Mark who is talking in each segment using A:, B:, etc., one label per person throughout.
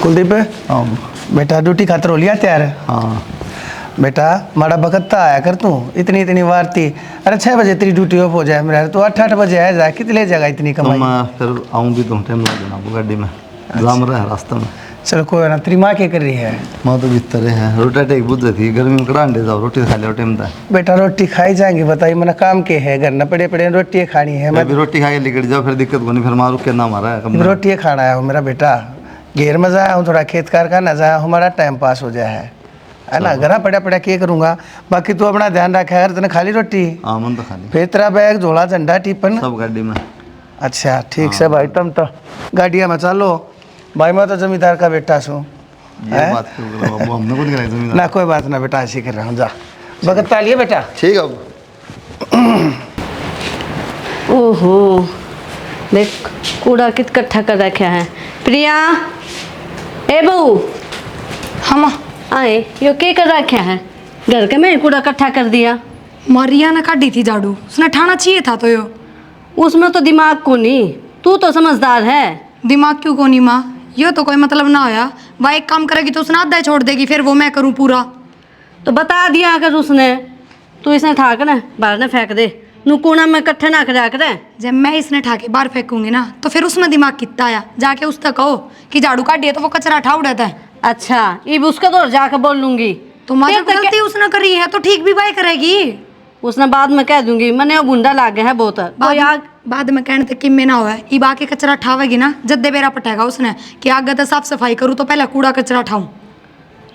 A: कुलदीप
B: हाँ
A: बेटा ड्यूटी खातर हो लिया तैयार?
B: हाँ
A: बेटा माड़ा बकत्ता आया कर तू, इतनी वार थी। अरे 6 बजे तेरी ड्यूटी ऑफ हो जाए मेरा, तो 8 बजे आया जा, कितने जगह इतनी
B: तो
A: कमाई?
B: मैं फिर आऊँ भी तो टाइम लग जाना गाड़ी में, जाम रहा है रास्ते में।
A: चलो कोई ना, तेरी माँ क्या कर रही है?
B: माँ तो भीतर है, रोटी टेक बुझ थी गर्मी में कड़ा अंडे जाओ रोटी खा लिया टाइम था।
A: बेटा रोटी खाई जाएंगे, बताइए मैंने काम के है घर न पड़े पड़े रोटी खानी है। मैं
B: अभी रोटी खा के निकल जाओ फिर दिक्कत को नहीं, फिर मारू के ना मारा है
A: रोटी खाना है मेरा बेटा, घेर में जाया हूँ, थोड़ा खेत कारखाना जाया हूँ, हमारा टाइम पास हो जाए है ना। घर पड़ा पड़ा क्या करूँगा, बाकी तू अपना ध्यान रखा है। तेने खाली रोटी?
B: हाँ मन तो खाली।
A: फिर तेरा बैग झोला झंडा टिफिन
B: सब गाड़ी में।
A: अच्छा ठीक से भाई, तुम तो गाड़िया में चलो भाई, मैं तो जमींदार का बेटा छूँ।
B: ये बात क्यों कर रहा हूँ, हमने कुछ कराई जमीन
A: ना कोई बात ना बेटा, ऐसे कर रहा हूँ, जा भगत तालिए बेटा।
B: ठीक है।
C: ओहो देख कूड़ा कित इकट्ठा कर रखा है। प्रिया ए बहू,
D: हम
C: आए यो क्या कर रखा है? घर के में कूड़ा इकट्ठा कर दिया।
D: मारिया ने काटी थी झाड़ू, उसने ठाना चाहिए था तो यो।
C: उसमें तो दिमाग को नहीं, तू तो समझदार है।
D: दिमाग क्यों को नहीं माँ, यो तो कोई मतलब ना होया। वह एक काम करेगी तो उसने आधा छोड़ देगी, फिर वो मैं करूँ पूरा।
C: तो बता दिया अगर उसने, तू इसने ठाक ना बाहर ने फेंक दे, नू कूड़ा में इकट्ठे ना करा करे।
D: जब मैं इसने ठाके बाहर फेंकूंगी ना, तो फिर उसमें दिमाग कितना आया, जाके उससे कहो कि झाड़ू काटिए तो वो कचरा उठा उड़ाता है।
C: अच्छा इब उसका दौर जाकर बोल लूंगी।
D: तो माँ जब गलती उसने करी है तो ठीक भी भाई करेगी।
C: उसने बाद में कह दूंगी मैंने वो गुंडा लागे है बहुत।
D: बाद में कहने तक कि में ना हुआ है, इब आके कचरा उठावेगी ना, जद्दे बेरा पटेगा उसने कि आगे तो साफ सफाई करूँ तो पहले कूड़ा कचरा उठाऊं।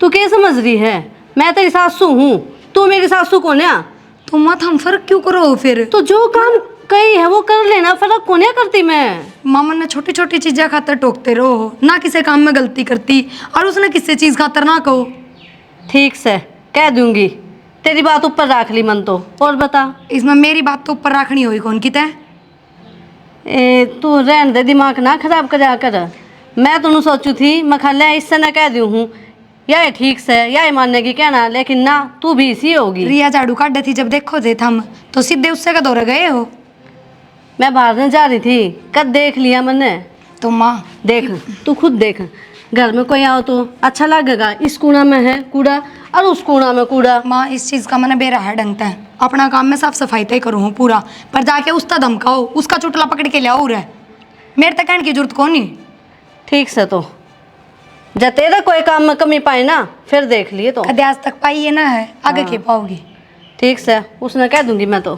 C: तू क्या समझ रही है, मैं तेरी सासू हूँ, तू मेरी सासू कौन है?
D: तो मत हम फर्क क्यों करो फिर?
C: तो जो काम कही है वो कर लेना, फर्क कौन करती मैं?
D: मामा ने छोटी छोटी चीजें खातर टोकते रहो ना, किसी काम में गलती करती और उसने किसी चीज खातर ना कहो।
C: ठीक से कह दूंगी, तेरी बात ऊपर रख ली मन तो। और बता,
D: इसमें मेरी बात तो ऊपर रखनी होगी कौन की तय?
C: तू रहन दे, दिमाग ना खराब करा कर। मैं तुम सोचू थी मैं खाले इससे ना कह दूँ हूँ या ठीक से या मानने की कहना, लेकिन ना तू भी इसी होगी।
D: रिया झाड़ू काटे थी जब देखो थे थम तो सीधे उससे का दौरे गए हो।
C: मैं बाहर नहीं जा रही थी, कब देख लिया मैंने।
D: तो माँ
C: देख तू खुद देख, घर में कोई आओ तो अच्छा लगेगा, इस कूड़ा में है कूड़ा और उस कूड़ा में कूड़ा।
D: माँ इस चीज़ का मैंने बेरा है डंगता है, अपना काम में साफ सफाई तय करूँ पूरा, पर जाके उसका धमकाओ, उसका चुटला पकड़ के ले आओ रे, मेरे तक कहने की जरूरत कौन नहीं।
C: ठीक से तो जब तेरा कोई काम में कमी पाए ना फिर देख लिए तो।
D: कदे आज तक पाई है ना है, आगे
C: हाँ।
D: के पाओगी।
C: ठीक से उसने कह दूंगी मैं तो।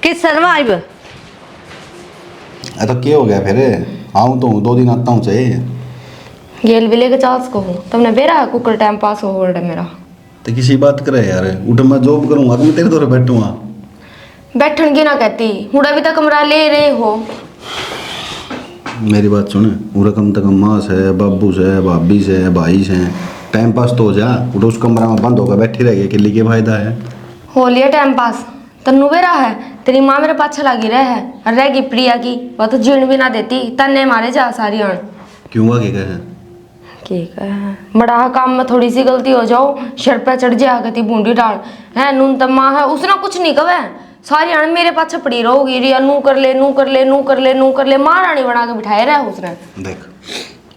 C: किस शर्मा आइब
B: तो क्या हो गया फिर, आऊँ तो 2 दिन आता हूँ चाहिए।
E: गेल भी लेके चास को हूँ, तुमने बेरा कुकर टाइम पास हो वर्ड मेरा।
B: तो किसी बात करे यार, उठ मैं जॉब करूँगा तुम तेरे दौरे बैठूँगा।
E: बैठन की ना कहती हूँ, अभी तक कमरा ले रहे हो।
B: मेरी बात सुन, पूरा कम तक माँ से बाबू से भाभी से भाई से टाइम पास तो हो जा। उठ उस कमरा में बंद होकर बैठी रह के लिए फायदा है?
E: हो लिया टाइम पास, तन्नू बेरा है, तेरी माँ मेरे पाछे लगी रहे रहेगी प्रिया की, वह तो जीण भी ना देती, तन्ने मारे जा सारी आन।
B: क्यों हुआ क्या है?
E: ठीक है, बड़ा काम में थोड़ी सी गलती हो जाओ शर पे चढ़ जाया करती बूंदी डाल है, नून तम्मा है, उसने कुछ नहीं कहे, सारी आन मेरे पाछे पड़ी रहोगी। रिया नू कर ले नू कर ले नू कर ले नू कर ले, महारानी बना के बिठाए रहा उसने।
B: देख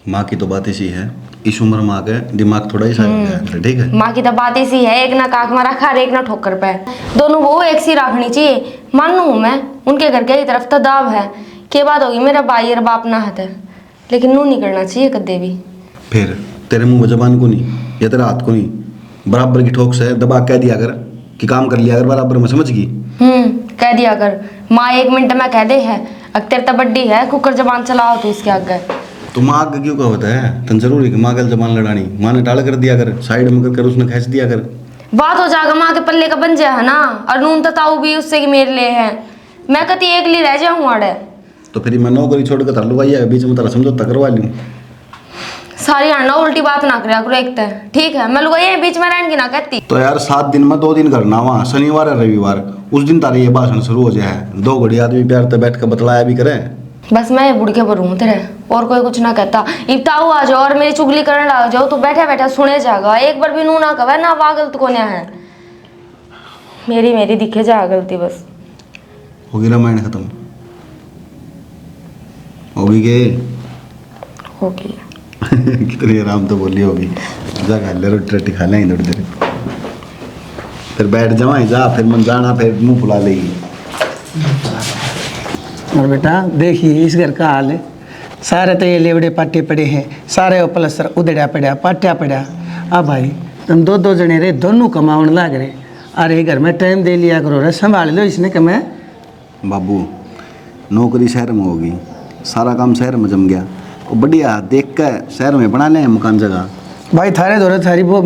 B: माँ की तो बात इसी है, इस उम्र माँ के दिमाग थोड़ा ही सा गया है, ठीक है?
E: माँ की तो बात ऐसी है, एक ना काख में रखा एक ना ठोकर पे, दोनों वो एक सी रखनी चाहिए। मानू हूँ मैं, उनके घर के तरफ तो दाव है, के बात होगी मेरा भाई और बाप ना है, लेकिन नू नहीं करना चाहिए कदे भी।
B: फिर तेरे मुंह में जबान को नहीं या तेरा हाथ को नहीं, बराबर की ठोक से दबा कह दिया कर कि काम कर लिया कर बराबर में, समझ गई?
E: कह दिया कर, माँ 1 मिनट में कह दे है, अख्तर तो बड्डी है, कुकर जबान चलाओ तो इसके आगे।
B: तो माँ आगे क्यों का होता है? तन जरूरी कि माँ गल जबान लड़ानी, माँ ने टाल कर दिया कर, साइड में कर उसने खींच दिया कर,
E: बात हो जाएगा, माँ के पल्ले का बन जाए है ना। और नून तो ताऊ भी उससे कि मेरे लिए है, मैं कति एक ली रह जाऊँ आड़े। तो
B: फिर मैं नौकरी छोड़ कर तालू आई बीच में तारा समझौता करवा लूँ।
E: सारी आना उल्टी बात ना करा करो, एक ठीक है, मैं लोग ये बीच में रहने की ना कहती।
B: तो यार 7 दिन में 2 दिन करना वहाँ, शनिवार और रविवार, उस दिन तारे ये भाषण शुरू हो जाए, 2 घड़ी आदमी प्यार से बैठ कर बतलाया भी करे।
E: बस मैं बुढ़के पर हूँ तेरे, और कोई कुछ ना कहता। इब ताऊ आ जाओ और मेरी चुगली करने लग जाओ तो बैठा बैठा सुने जाएगा, एक बार भी नू ना कहे ना वाह गलत कोने है, मेरी दिखे जा गलती। बस
B: होगी रामायण खत्म होगी के?
E: होगी।
B: कितनी आराम तो बोली होगी। जा खा ले रोटी रोटी खा लेंगे थोड़ी देर, फिर बैठ जाओ जा, फिर मन जाना, फिर मुंह फुला लेगी।
A: और बेटा देखिए इस घर का हाल है, सारे तो ये लेवड़े पाटे पड़े हैं, सारे प्लस्तर उधड़ा पड़ा पाट्या पड़ा। अब भाई तुम दो जने रे, दोनों कमावन लाग रहे। अरे घर में टाइम दे लिया करो रे, संभाल लो इसने कमे।
B: बाबू नौकरी शहर में होगी, सारा काम शहर में जम गया, और बढ़िया देख कर शहर में बना लें मकान जगह।
A: भाई थारे दौरे थारी वो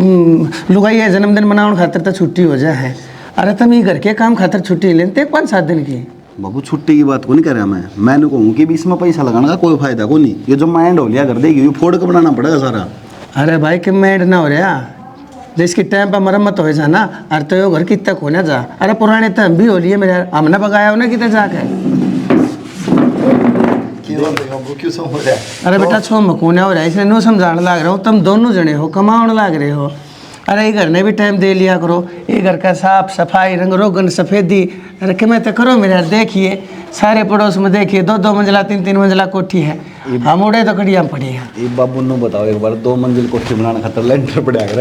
A: लुगाई है जन्मदिन मनावन खातर तो छुट्टी हो जाए है। अरे तुम ये घर के काम खातर छुट्टी लेते 5-7 दिन की।
B: बाबू छुट्टी की बात को नहीं कर रहा मैंने कहूँ कि भी इसमें पैसा लगाने का कोई फायदा को नहीं, ये जो माइंड हो लिया कर देगी, ये फोड़ के बनाना पड़ेगा सारा।
A: अरे भाई कि मैंड ना हो रहा, जिसकी टाइम पर मरम्मत हो जाना। अरे तो यो घर कितना खोना जा, अरे पुराने तो हम भी हो लिए मेरे, हमने पकाया हो ना कितने जाके।
B: क्यों समझ रहा है?
A: अरे बेटा छो मकोना हो रहा है, इसलिए नो समझाने लाग रहा हूँ। तुम दोनों जने हो, कमाने लाग रहे हो। अरे ये घर ने भी टाइम दे लिया करो, ये घर का साफ सफाई रंग रोगन सफ़ेदी अरे कि मैं तो करो मेरे। देखिए सारे पड़ोस में देखिए 2-2 मंजिला 3-3 मंजिला कोठी है, हम उड़े तो कड़िया पड़ी है।
B: ये बाबू ने बताओ एक बार, 2 मंजिल कोठी बनाने खातर लेंटर पड़ा कर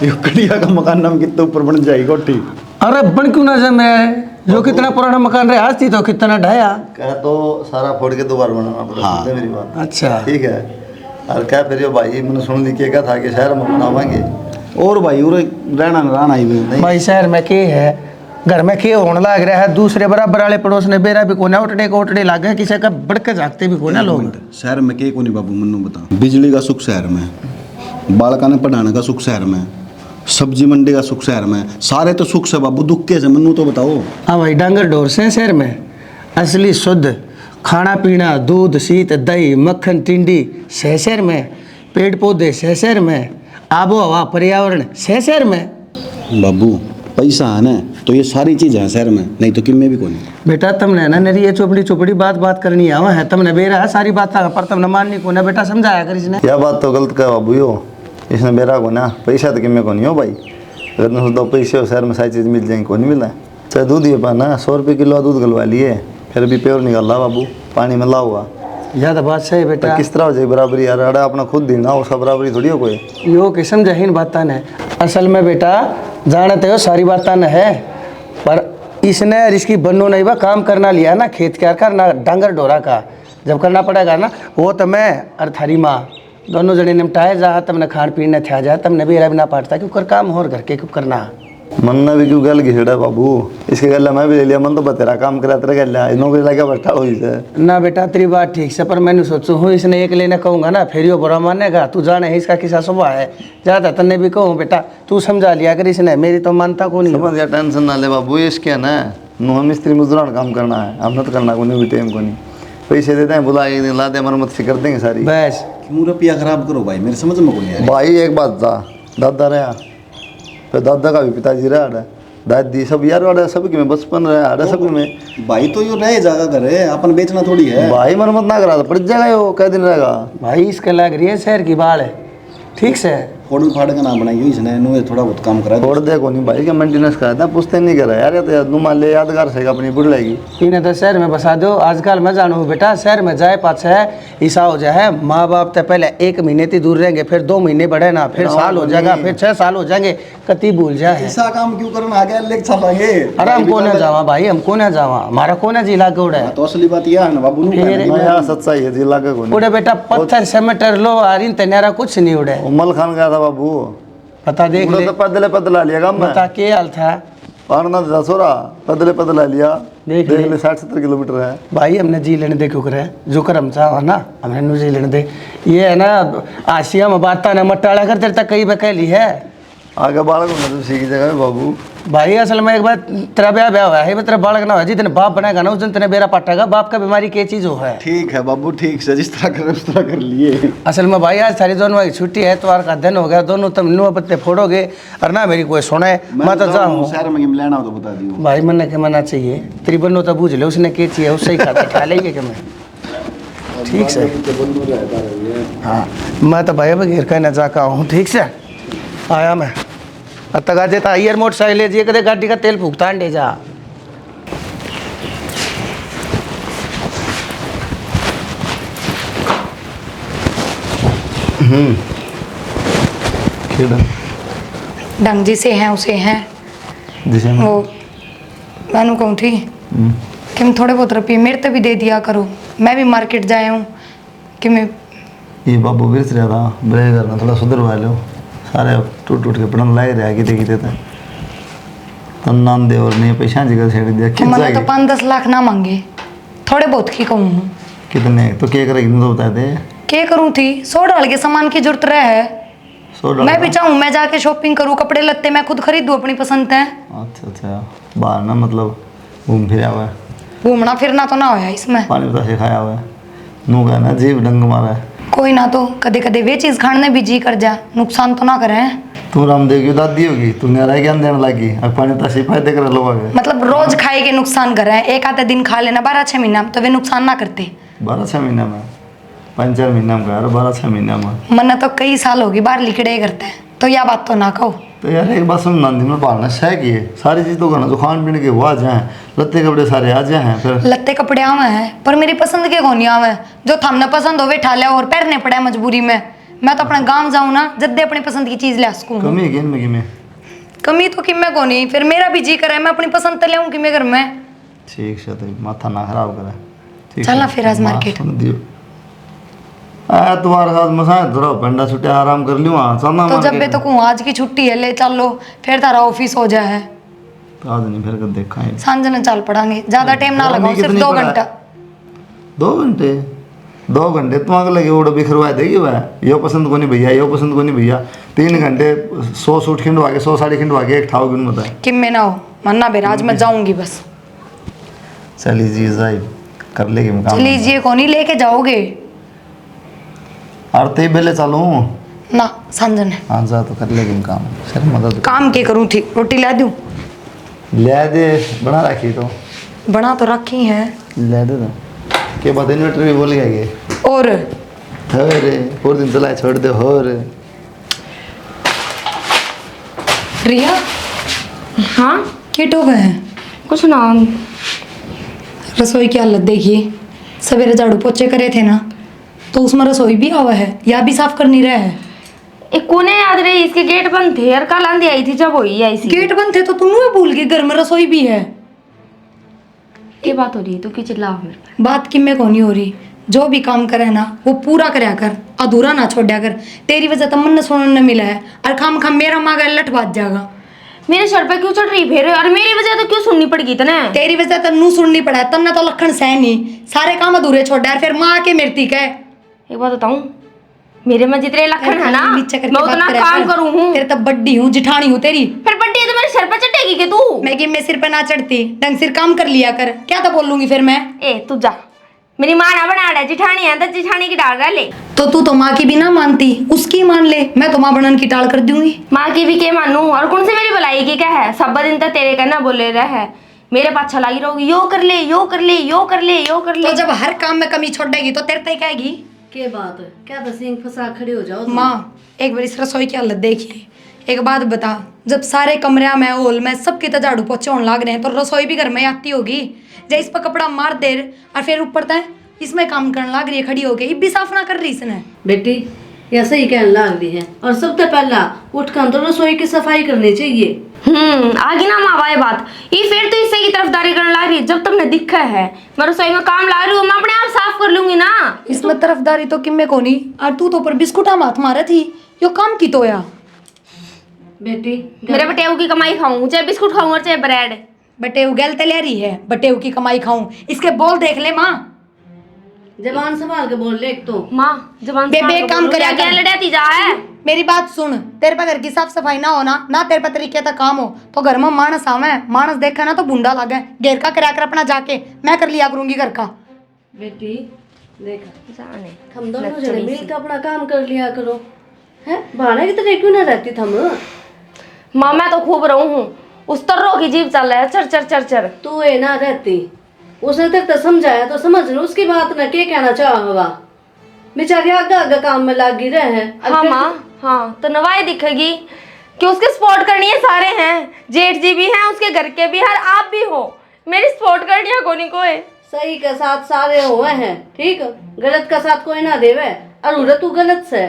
B: ये कड़िया का मकान नाम कितने ऊपर बन जाएगी कोठी।
A: अरे बन क्यों ना जमे, जो कितना पुराना मकान रहे आज थी तो कितना ढाया।
F: कह तो सारा फोड़ के दोबारा बनाना पड़ेगा।
B: हाँ।
F: मेरी बात
A: अच्छा
F: ठीक है। और क्या फिर ये भाई मैंने सुन ली क्या था कि शहर में बनावाएंगे।
B: और भाई उरे रहना रहना ही भी
A: भाई शहर में के है, घर में के होने लाग रहा है। दूसरे बराबर वाले पड़ोस ने बेरा भी कोना उठने को उठने लागे, किसी का बढ़के जागते भी कोना लोग।
B: शहर में के को नहीं बाबू मन्नू बता, बिजली का सुख शहर में, बालका ने पढ़ाने का सुख शहर में, सब्जी मंडी का सुख शहर में, सारे तो सुख से बाबू दुख के से मन्नू तो बताओ।
A: हाँ भाई डांगर डोर से शहर में असली शुद्ध खाना पीना, दूध शीत दही मक्खन टिंडी शहर में, पेड़ पौधे शहर में, आबो हवा पर्यावरण शहर में।
B: बाबू पैसा है ना तो ये सारी चीज़ है शहर में, नहीं तो किम भी कोनी।
A: बेटा तुमने ना नरी ये चोपड़ी बात करनी आवा है, तुमने बेरा है सारी बात पर तुमने माननी को ना। बेटा समझाया कर इसने।
F: यह बात तो गलत कहा बाबू यो, इसने मेरा को ना पैसा तो किमें को नहीं हो भाई। अगर न दो पैसे हो शहर में सारी चीज़ मिल जाएंगी, को नहीं मिला। चाहे दूध ये पाना 100 रुपये किलो दूध गलवा लिए, फिर भी प्योर निकल रहा बाबू, पानी में ला हुआ।
A: यह तो बात सही बेटा।
F: तो किस तरह हो जाए बराबरी यार, अड़ा अपना खुद देना उसका बराबरी थोड़ी हो कोई।
A: यो किस्म जहीन बात ने असल में बेटा जानते हो सारी बात न है, पर इसने इसकी बन्नो नहीं बा काम करना लिया ना, खेत क्या करना डांगर डोरा का जब करना पड़ेगा ना, वो तो मैं और थारी माँ दोनों जने निपटाए जा, तमने खान पीन ने था जा, तमने भी बिना पाटता क्यों कर काम और घर के क्यों करना।
F: मन ने भी क्यों गल घिसड़ा बाबू, इसके गल मैं भी ले लिया। मन तो बतेरा काम करा तेरा गल नौकरी लगा बैठा हुई से
A: ना बेटा तेरी बात ठीक से, पर मैंने सोचू हूँ इसने एक लेने कहूँगा ना फिर यो बुरा मानेगा। तू जाने है इसका किसा स्वभाव है, ज़्यादा तन्ने भी कहूँ बेटा तू समझा लिया कर इसने, मेरी तो मानता को नहीं।
F: समझ या टेंशन ना ले बाबू, इसके ना नु हम मिस्त्री मजदूरान काम करना है, हमने तो करना को नहीं भी टाइम को नहीं। पैसे देते हैं बुला एक दिन ला दे मरम्मत से कर देंगे सारी।
A: बस
B: क्यों रुपया खराब करो भाई, मेरे समझ में को नहीं आ रही।
F: भाई एक बात था, दादा रहा फिर दादा का भी पिताजी रहा, दादी सब यार वाड़ा सब की में बचपन रहा आड़ा सब में।
B: भाई तो यो रहे जागा करे, अपन बेचना थोड़ी है।
F: भाई मरम्मत ना करा तो पड़ जाएगा वो, कै दिन रहेगा।
A: भाई इसके लग रही है शहर की बाल है ठीक से।
B: फोड़ फाड़ का नाम बनाई इसने, नु थोड़ा बहुत काम करा।
F: छोड़ दे को नहीं भाई का मेंटेनेंस करा था, पूछते नहीं करा यार, तो यार मान ले यादगार से अपनी बुढ़ लेगी।
A: इन्हें तो शहर में बसा दो। आजकल मैं जानू बेटा शहर में जाए पाछे ईसा हो जाए, माँ बाप तो पहले 1 महीने ती दूर रहेंगे, फिर 2 महीने बढ़े ना, फिर साल हो जाएगा, फिर 6 साल हो जाएंगे, कति भूल जाए।
B: ऐसा काम क्यों करना, आगे लेक छापांगे।
A: अरे हम कोने जावा भाई, हम कोने जावा, हमारा कोने जिला के उड़े
B: तो असली बात यह है ना बाबू,
F: यार सच्चाई है जिला का को
A: उड़े बेटा पत्थर सेमेटर लो आरिन तनेरा कुछ नहीं उड़े।
F: उमल खान गया था बाबू,
A: पता देख ले
F: तो पदला लिया काम में,
A: बता के हाल था
F: पारना था सोरा पदला लिया,
A: देख
F: देख ले 60-70 किलोमीटर है
A: भाई। हमने जी लेने दे क्यों करे, जो कर हम चाह ना हमने नु जी लेने दे। ये है ना आसिया में बात ना मटाड़ा कर तेरे तक कई बकैली है
F: आगे बालक होना तो सीखी जगह में बाबू।
A: भाई असल में एक बार तेरा ब्याह हुआ है, तेरा बालक ना हो जितने बाप बनेगा ना उस दिन तेरे बेरा पाटेगा। बाप का बीमारी क्या चीज़ हो है।
B: ठीक है बाबू, ठीक से जिस तरह कर उस तरह कर लिए।
A: असल में भाई आज सारी दोनों की छुट्टी है, इतवार का दिन हो गया, दोनों तुम नुआ पत्ते फोड़ोगे और ना मेरी कोई सुने। मैं तो जाऊँ
B: शहर में लेना हो तो बता दियो
A: भाई, मन के मना चाहिए तेरी बनो तो बूझ ले उसने क्या चाहिए, उससे ही खाता खा लेंगे कि मैं ठीक से। हाँ मैं तो भाई अब घेर का न जाका हूँ ठीक से आया मैं तक आज आइयर मोटरसाइकिल ले कदे गाड़ी का तेल फूकता अंडे जा।
F: खेड़ा
D: ढंग जी से हैं उसे हैं
F: जिसे मैं
D: वो मैंने कहूँ थी कि मैं थोड़े बहुत रुपये मेरे तो भी दे दिया करो, मैं भी मार्केट जाया हूँ कि मैं
F: ये बाबू बिरस रहा था ब्रेक करना थोड़ा सुधरवा लो सारे टूट टूट के पढ़न लाए रहा किते किते तो नाम दे और नहीं पैसा जगह छेड़ दिया
D: मैंने तो 5-10 लाख ना मांगे, थोड़े बहुत की कहूँ।
F: कितने तो क्या करेगी तो बता दे।
D: क्या करूँ थी 100 डाल के सामान की जरूरत रहे है,
F: 100
D: मैं भी चाहूँ मैं जाके शॉपिंग करूँ, कपड़े लत्ते मैं खुद खरीदूँ अपनी पसंद है।
F: अच्छा अच्छा बाहर ना मतलब घूम फिर हुआ है,
D: घूमना फिरना तो ना होया इसमें,
F: पानी पता से खाया हुआ है नू का ना जीव डंग मारा है।
D: कोई ना तो कदे कदे वे चीज खाने भी जी कर जा, नुकसान तो ना करे।
F: तू रामदेव की दादी होगी तू न्यारा ज्ञान देने लगी अब पानी तसी फायदे कर लो आगे
D: मतलब रोज खाए के नुकसान करे, एक आधे दिन खा लेना 12-6 महीना में तो वे नुकसान ना करते।
F: 12-6 महीना में 5-4 महीना में यार 12-6 महीना में
D: मन तो कई साल होगी बाहर लिखड़े करते हैं, तो यह बात तो ना कहो।
F: तो यार एक बात सुन नांदी में पालना सह की है सारी चीज तो करना जो खान पीने के वो आ जाए लत्ते कपड़े सारे आ जाए हैं फिर
D: लत्ते कपड़े आवे हैं पर मेरी पसंद के कौन आवे, जो थमने पसंद होवे ठा ले और पहनने पड़े मजबूरी में। मैं तो अपने गांव जाऊँ ना जद्दे अपनी पसंद की चीज ले सकूँ।
F: कमी है गेम में कि में
D: कमी तो कि मैं कौन ही, फिर मेरा भी जी करे मैं अपनी पसंद तो ले कि मैं घर में।
F: ठीक है तो माथा ना खराब करे ठीक
D: चल ना
F: है?
D: फिर आज
F: माँ
D: मार्केट।
F: सुन दियो आ तुम्हारे साथ मसा थोड़ा पंडा छुट्टे आराम कर लियो वहाँ चलना
D: तो जब
F: मार्केट
D: भी तो कहूँ आज की छुट्टी है ले चलो, फिर तारा ऑफिस हो जाए।
F: तो आज नहीं फिर कर देखा है
D: सांझ में चल पड़ांगे, ज्यादा टाइम ना लगाओ, सिर्फ
F: कितनी
D: 2
F: पड़ा है?
D: घंटा।
F: 2 घंटे तुम आगे लगे उड़ा बिखरवा देगी वह यो पसंद को नहीं भैया यो पसंद को नहीं भैया 3 घंटे 100 सूट खिंडवा के 100 साड़ी खिंडवा के एक ठाव क्यों बताए
D: कि मैं ना हो मन्ना बेरा आज मैं जाऊंगी बस।
F: चली जी जाए कर लेगी हम काम
D: लीजिए कौन ही लेके जाओगे
F: आरती बेले चालू
D: ना सांझ में
F: हाँ जा तो कर लेगी हम काम सर मदद
D: काम के करूँ थी, रोटी ला दूँ
F: ले दे बना रखी तो
D: बना तो रखी है
F: ले दे तो के बाद इन्वर्टर भी बोल गए
D: और
F: रे पूरे दिन चलाए छोड़ दे हो रे
D: रिया
E: हाँ
D: क्या टोक है
E: कुछ ना।
D: रसोई की हालत देखिए, सवेरे झाड़ू पोछे करे थे ना तो उसमें रसोई भी आवा है या भी साफ करनी रहा है।
E: एक कोने याद रही इसके गेट बंद थे यार, कल आंधी आई थी जब हुई आई सी
D: गेट बंद थे तो तुम भूल गए घर में रसोई भी है।
E: ये बात हो रही है तो क्यों चिल्लाओ मेरे पे?
D: बात कि मैं कौन हो रही, जो भी काम करे ना वो पूरा करया कर, अधूरा ना छोड़ा कर। तेरी वजह तो मन सुनने मिला है और खाम खाम मेरा माँ का लठ बाज जाएगा।
E: मेरे सर पे क्यों चढ़ रही फिर, और मेरी वजह तो क्यों सुननी पड़गी तने?
D: तेरी वजह तो नू सुननी पड़ा है, तन्ने तो लखन सह नहीं, सारे काम अधूरे छोड़ा है, फिर माँ के मृत्यु कह।
E: एक बात बताऊं, मेरे में जितने लखन है ना
D: नीचे करके
E: मैं
D: बात
E: उतना
D: करा
E: काम
D: कर।
E: करूं हूँ।
D: तेरे तो बड्डी हूँ जिठानी हूँ तेरी।
E: फिर बड्डी है तो मेरे सर पे चढ़ेगी के तू?
D: मैं कि मैं सिर पे ना चढ़ती, ढंग सिर काम कर लिया कर, क्या तो बोलूंगी फिर मैं।
E: ए तू जा, मेरी माँ ना बना रहा जिठानी है तो जिठानी की डाल रहा ले।
D: तो तू तो माँ की भी ना मानती, उसकी मान ले, मैं तो माँ बनन की टाल कर दूंगी।
E: माँ की भी के मानू, और कौन सी मेरी भलाई की क्या है? सब दिन तो तेरे कहना बोले रहे है, मेरे पाछा लगी रहोगी, यो कर ले यो कर ले यो कर ले यो कर ले।
D: तो जब हर काम में कमी छोड़ेगी तो तेरे तय कहेगी।
C: के बात है क्या तो सिंह फंसा खड़ी हो जाओ तुम।
D: माँ एक बार इस रसोई की हालत देखिए, एक बात बता, जब सारे कमरे में हॉल में सबकी तो झाड़ू पोछे होने लग रहे हैं तो रसोई भी घर में आती होगी। जब इस पर कपड़ा मार दे और फिर ऊपर तय इसमें काम करने लग रही है खड़ी होके, ये भी साफ ना कर रही इसने।
C: बेटी ऐसे ही कहने लग रही है, और सबसे पहला उठकर तो रसोई की सफाई करनी चाहिए।
E: आगे ना माँ बाई बात, ये फिर तो इससे की तरफदारी करने लग रही है। जब तुमने दिखा है मैं रसोई में काम ला रही हूँ, मैं अपने आप साफ कर लूंगी ना।
D: इसमें तरफदारी तो किम्मे कोनी, और तू तो ऊपर बिस्कुट हाथ मारे थी, यो काम की तो या।
C: बेटी
E: मेरे बटेऊ की कमाई खाऊं, चाहे बिस्कुट खाऊं और चाहे ब्रेड।
D: बटेऊ गैल तैयारी है, बटेऊ की कमाई खाऊं, इसके बोल देख ले माँ।
C: जबान संभाल के बोल ले। एक तो
E: माँ जबान
D: बेबे
E: संभाल के
D: काम
E: बोलो,
D: करया
E: क्या
D: कर।
E: लड़ाती जा है?
D: मेरी बात सुन, तेरे पे घर की साफ सफाई ना होना ना तेरे पे तरीके तक काम हो तो घर में मानस आवे, मानस देखा ना तो बुंडा लागे, घेर का करया कर अपना जाके, मैं कर लिया करूंगी घर का।
C: बेटी देखा
E: जाने
C: हम दोनों जने मिलकर अपना काम कर लिया करो, है बहाना की तरह क्यों ना रहती थम।
E: माँ मैं तो खूब रहूं हूँ, उस तर्रों की जीभ चल रहा है चर चर चर चर।
C: तू ये ना रहती, उसने तेरे तो समझाया तो समझ लो उसकी बात ना क्या कहना चाह हवा, बेचारी आगे आगे काम में लगी रहे हैं।
E: हाँ माँ हाँ, तो नवाई दिखेगी कि उसके सपोर्ट करनी है सारे हैं, जेठ जी भी हैं उसके घर के भी, हर आप भी हो, मेरी सपोर्ट करनी है कोनी को है।
C: सही के साथ सारे हुए हैं, ठीक गलत का साथ कोई ना देवे, और उड़े तू गलत से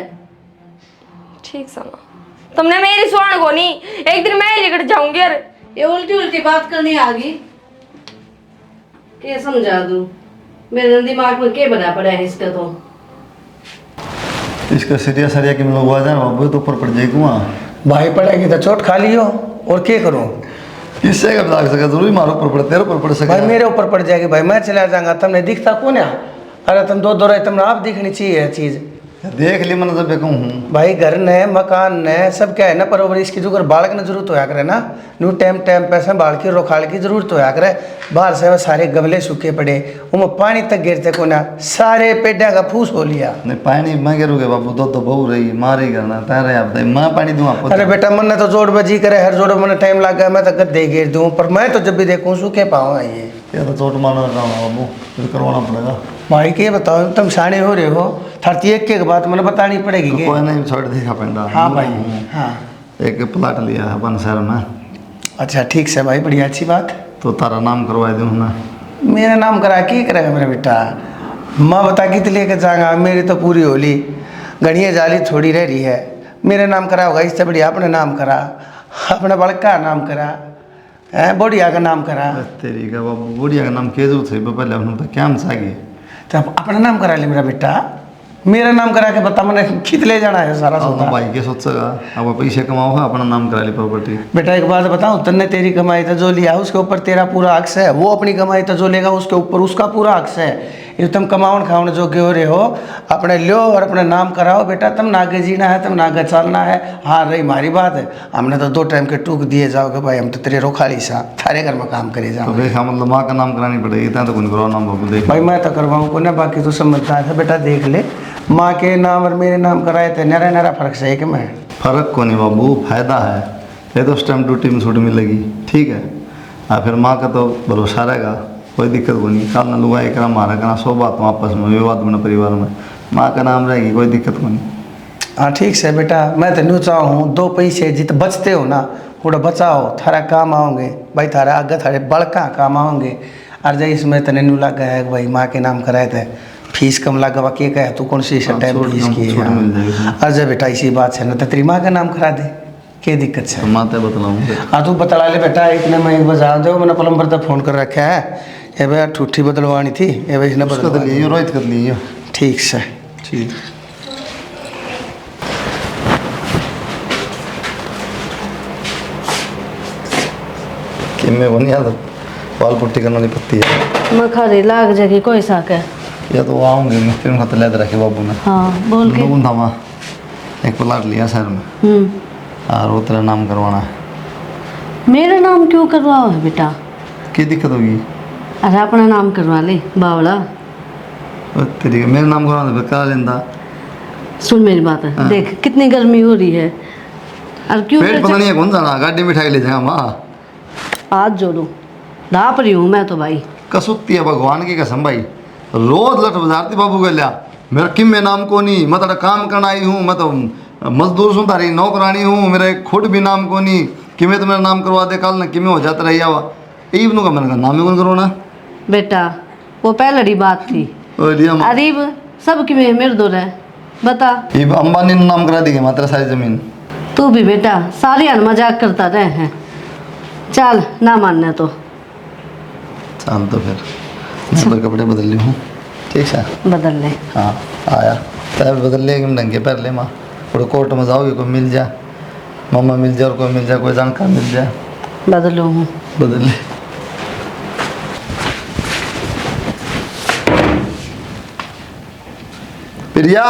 E: ठीक सना तुमने मेरी सुन को नहीं, एक दिन मैं ही निकट जाऊंगी यार।
C: ये उल्टी उल्टी बात करनी आ गई, के समझा दूं? मेरे दिमाग में के बना पड़ा है इसका तो।
F: इसका सीरिया सरिया कि लोग आ जाए बाबू तो ऊपर पड़ जाएगी वहाँ।
A: भाई पड़ेगी तो चोट खा लियो, और क्या करूँ?
F: इससे का बता सके जरूरी मारो ऊपर पड़, तेरे ऊपर पड़ सके।
A: भाई मेरे ऊपर पड़ जाएगी भाई, मैं चला जाऊंगा, तुमने दिखता कौन है? अरे तुम दो रहे, तुमने आप दिखनी चाहिए यह चीज़।
F: देख ली मैंने जब कहूँ
A: भाई घर ने मकान ने सब क्या है ना, परवरिश इसकी जो बालक ने जरूरत होया करे ना, न्यू टाइम पैसा बाल की रोखाल की जरूरत होया करे। बाहर से वो सारे गमले सूखे पड़े, उनमें पानी तक गिरते को ना, सारे पेड़ा का फूस हो लिया।
F: नहीं पानी मैं गिरूँगे बाबू, दो तो बहु रही मारी करना तारे आप मैं पानी दूँ आपको।
A: अरे बेटा मन ने तो जोड़ बजी करे, हर जोड़ में टाइम लग गया, मैं तो गद्दे गिर दूँ, पर मैं तो जब भी देखूँ सूखे पाऊँ ये
F: तो चोट मारना काम है बाबू, फिर करवाना पड़ेगा।
A: भाई के बताओ, तुम शाणे हो रहे हो, थरती एक बात मैंने बतानी पड़ेगी कि?
F: कोई नहीं छोड़ देखा पेंडा।
A: हाँ भाई हाँ।
F: एक प्लाट लिया है अपन शहर में।
A: अच्छा ठीक से भाई, बढ़िया अच्छी बात।
F: तो तारा नाम करवा दूँ ना?
A: मेरा नाम करा के करेगा मेरा बेटा? माँ बता के लेके जाऊंगा, मेरी तो पूरी होली गढ़िया जाली थोड़ी रह रही है। मेरे नाम करा होगा, इससे बढ़िया अपने नाम करा, अपने बालक का नाम करा है, बुढ़िया का नाम करा।
F: तेरी का बाबू बुढ़िया का नाम के जरूरत है पहले अपने तो क्या चाहिए?
A: तो अपना नाम करा ले मेरा बेटा, मेरा नाम करा के बता मैंने खींच ले जाना है सारा सौदा।
F: भाई के सोचेगा अब पैसे कमाओ अपना नाम करा ली प्रॉपर्टी।
A: बेटा एक बात बताऊं, तन्ने तेरी कमाई तो जो लिया उसके ऊपर तेरा पूरा हक है, वो अपनी कमाई तो जो लेगा उसके ऊपर उसका पूरा हक है। ये तुम कमाउन खाउन जो के हो रहे हो, अपने लो और अपने नाम कराओ बेटा, तुम ना आगे जीना है, तुम ना आगे चलना है। हाँ रही हमारी बात है, हमने तो 2 टाइम के टूक दिए जाओगे भाई, हम तो तेरे रोखाली सा थारे घर में काम करे जाओ।
F: तो देखा मतलब माँ का नाम करानी पड़ेगी, तो कौन करवा नाम बाबू देख
A: भाई मैं तो करवाऊँ को ना, बाकी तो समझता है बेटा। देख ले माँ के नाम और मेरे नाम कराए थे, नारा नारा फर्क सही कि मैं
F: फर्क को नहीं बाबू, फायदा है। ये तो उस टाइम ड्यूटी में छूट मिलेगी, ठीक है। हाँ फिर माँ का तो भरोसा रहेगा, कोई दिक्कत को नहीं। कल ना लुगा एक मारा करना 100 बात आपस में विवाद बना परिवार में, माँ का नाम रहेगी, कोई दिक्कत को नहीं।
A: हाँ ठीक से बेटा, मैं तो न्यू चाहूँ 2 पैसे जित बचते हो ना थोड़ा बचाओ, थारा काम आओगे भाई, थारा आगे थारे बड़का काम आओगे। और जय इसमें तने न्यू लगा है भाई, माँ के नाम कराए थे, फीस कम लगा के कहे तू कौन सी टाइम फीस की है? अजय बेटा इसी बात है ना, तो तेरी माँ का नाम करा दे, क्या दिक्कत है?
F: माता बतलाऊंगे।
A: हाँ तू बतला ले बेटा, इतने मैं एक बार जा दो, मैंने प्लम्बर तक फ़ोन कर रखा है, ये भाई ठूठी बदलवानी थी, ये भाई इसने बदलवा दी।
F: रोहित कर ली
A: ठीक से
F: ठीक। किम्मे बनी याद बाल पुट्टी करने वाली पत्ती है,
C: मखारे लाग जाएगी कोई साक है।
F: या तो आऊँगे मिस्त्री में खत लेते रखे बाबू ने।
C: हाँ बोल के।
F: लोगों था वहाँ एक प्लाट लिया शहर में, और वो तेरा नाम करवाना है।
C: मेरा नाम क्यों करवाओ है बेटा?
F: क्या दिक्कत होगी?
C: अरे अपना नाम करवा ले बावला।
F: तेरी मेरा नाम करवाना फिर करा लेंदा।
C: सुन मेरी बात है,
F: हाँ।
C: देख कितनी गर्मी हो रही है, और क्यों
F: पेट पता नहीं है कौन जाना, गाड़ी में उठा के ले जाएगा माँ।
C: हाथ जोड़ो, ढाप रही हूँ मैं तो भाई।
F: कसुत्ती है भगवान की कसम भाई, रोज लट बजारती बाबू के लिया मेरा किम में नाम को नहीं, मैं तेरा काम करना आई हूँ, मैं तो मजदूर सुन तारी नौकरानी हूँ, मेरा खुद भी नाम को नहीं कि मैं तो मेरा नाम करवा दे, कल ना कि हो जाता रही हुआ ईब का मैंने नाम ही कौन करवाना
C: बेटा। वो पहले बात थी, अरीब सब कि मेरे दो रहे बता।
F: ईब अंबानी ने नाम करा दी मात्र सारी जमीन।
C: तू भी बेटा सारी मजाक करता रहे हैं, चल ना मानने तो
F: चल तो फिर मैं तो कपड़े बदल ली हूँ, ठीक है
C: बदल ले।
F: हाँ आया पैर बदल ले एकदम ढंग के पैर ले माँ, थोड़े कोर्ट में जाओगे कोई मिल जाए, मम्मा मिल जाए और कोई मिल जाए, कोई जानकार मिल जाए,
C: बदलो हूँ
F: बदल ले। प्रिया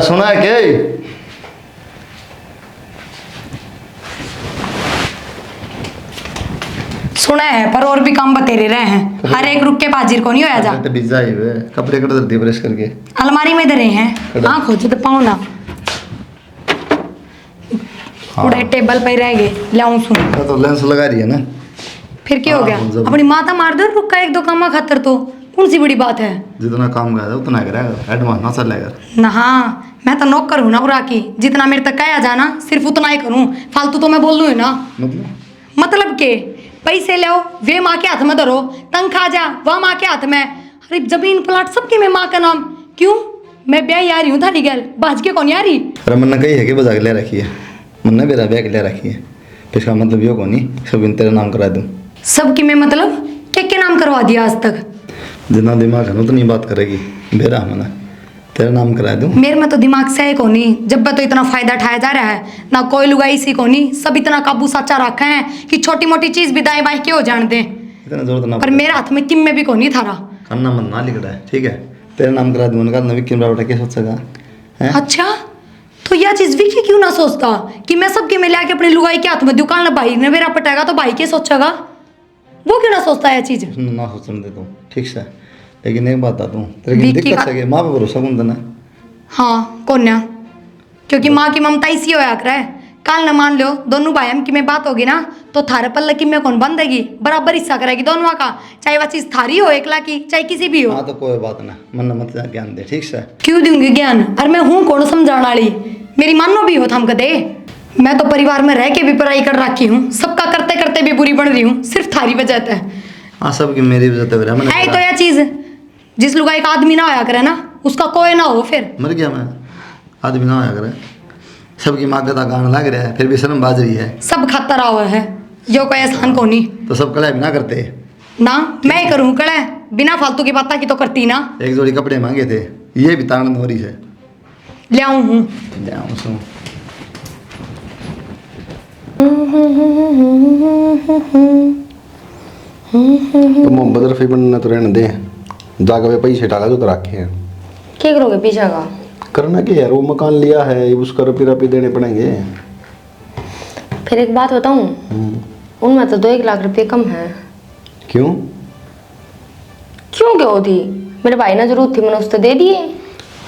F: सुना है क्या?
D: सुना है पर और भी काम बतेरे रहे हैं, हर एक रुक के बाजीर को नहीं होया जा।
F: डिजा ही वे कपड़े कट दे ब्रश करके
D: अलमारी में धरे हैं, हाँ खोजो तो पाऊँ ना, पूरे टेबल पे रह गए लाऊं सुन।
F: तो लेंस लगा रही है ना,
D: फिर क्या हो गया? अपनी माता मार दो, रुका 1-2 कामा खातर तो कौन सी बड़ी बात है?
F: जितना काम करेगा उतना करेगा, एडवांस ना चलेगा
D: ना। हाँ मैं तो नौकर हूँ ना उरा की, जितना मेरे तक कहा जाना सिर्फ उतना ही करूँ, फालतू तो मैं बोल लूँ ना। मतलब के पैसे ले वे माँ के हाथ में धरो, तंग खा जा वह माँ के हाथ में। अरे जमीन प्लाट सबकी में माँ का नाम क्यों? मैं ब्याह आ रही हूँ थारी गल बाज के कौन आ रही।
F: अरे मन्ना कही है कि बजा के ले रखी है, मन्ना मेरा बैग ले रखी है, फिर इसका मतलब यो कौन सब इन तेरा नाम करा दूँ।
D: सबकी मैं मतलब क्या नाम करवा दिया आज तक।
F: जितना दिमाग है ना तो नहीं बात करेगी, बेरा मना तेरा नाम करा दूँ।
D: मेरे में तो दिमाग से है कोनी, जब तो इतना फायदा उठाया जा रहा है ना कोई लुगाई सी कोनी, सब इतना काबू साचा रखा है कि छोटी मोटी चीज भी दाएं बाएं क्यों जान दे।
F: इतना जरूरत ना
D: पर मेरे हाथ में किम में भी कोनी थारा।
F: खाना मन ना लिख रहा है, ठीक है तेरा नाम करा दूँ। उनका नवी कैमरा उठा के सोचेगा हैं।
D: अच्छा तो यह चीज विकी क्यों ना सोचता कि मैं सबके में लाके अपनी लुगाई के हाथ में दुकान ना भाई ने मेरा पटाएगा तो भाई के सोचेगा, वो क्यों ना सोचता है चीज।
F: ना सोचने देता हूँ ठीक से, लेकिन एक बात आता हूँ तेरे की
D: विक्की
F: दिक्कत
D: का-
F: है कि माँ पे भरोसा कौन देना।
D: हाँ कौन, क्योंकि माँ की ममता इसी होया करे। काल न मान लो दोनों भाई की में बात होगी ना तो थारे पल्ले की में कौन बंदेगी, बराबर हिस्सा करेगी दोनों का, चाहे वह चीज थारी हो एकला की चाहे किसी भी हो।
F: हाँ तो कोई बात ना, मन मत ज्ञान दे ठीक से।
D: क्यों दूंगी ज्ञान, और मैं हूँ कौन समझाने वाली, मेरी मानो भी हो थम कदे। मैं तो परिवार में रह के भी पढ़ाई कर रखी हूँ, सबका करते करते भी बुरी बन रही हूँ, सिर्फ थारी वजह से।
F: हाँ सबकी मेरी वजह से मैंने
D: है तो यह चीज, जिस लुगाई का आदमी ना होया करे ना उसका कोई ना हो फिर।
F: मर गया मैं, आदमी ना होया करे। सबकी माँ का गाना लग रहा है फिर भी शर्म बाज रही है।
D: सब खाता रहा हुआ है, यो कोई एहसान को नहीं
F: तो सब कला भी ना करते।
D: ना मैं करूँ कड़े बिना फालतू की बात की तो करती ना।
F: एक जोड़ी कपड़े मांगे थे, ये भी तान हो रही है।
D: ले आऊँ हूँ
F: जाऊँ सुन
B: तो मोहम्मद रफ़ी बनना तो रहने दे, जाकर वे पैसे डाला जो तो रखे हैं।
E: क्या करोगे पीछा का?
B: करना क्या यार, वो मकान लिया है उसका रुपये देने पड़ेंगे।
E: फिर एक बात बताऊं, उनमें तो 2-1 लाख रुपए कम है।
B: क्यों?
E: क्यों क्या होती, मेरे भाई ने जरूरत थी मैंने उससे दे दिए।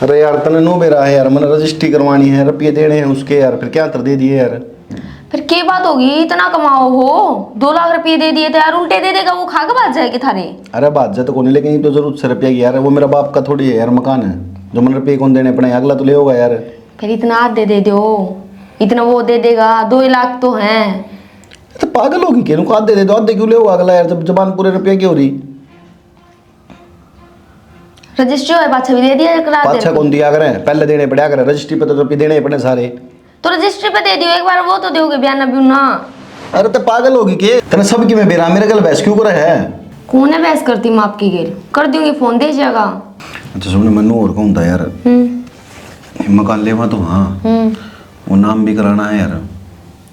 B: अरे यार तने नो बेरा है यार, मैंने रजिस्ट्री करवानी है, रुपये देने हैं उसके यार, फिर क्या अंतर दे दिए यार।
E: फिर क्या बात होगी, इतना कमाओ हो, 2 लाख रुपए दे दिए थे यार, उल्टे दे देगा वो, खा के बात जाएगी थारे।
B: अरे बात जा तो कौन है, लेकिन ये तो जरूरत से रुपया की यार, वो मेरा बाप का थोड़ी है यार मकान है जो मैंने रुपये कौन देने पड़े, अगला तो ले होगा यार।
E: फिर इतना आप दे दो, इतना वो दे देगा, 2 लाख तो हैं।
B: तो पागल होगी क्यों, आधे दे दो, आधे क्यों ले होगा अगला यार, जब जबान पूरे रुपये की हो रही।
E: रजिस्ट्री है पाछा भी दे दिया करा दे।
B: पाछा कौन दिया करें, पहले देने पड़ा करें, रजिस्ट्री पे तो रुपये देने पड़े सारे।
E: तो रजिस्ट्री पे दे दियो एक बार, वो तो दोगे बयाना भी ना।
B: अरे तो पागल होगी के तेने सबकी में बेरा मेरे गल बहस क्यों करे है।
E: कौन है बहस करती मैं आपकी गेल कर दूंगी, फोन दे जाएगा।
B: अच्छा सुनने मनु और कौन था यार, मकान लेवा तो हाँ वो नाम भी कराना है यार।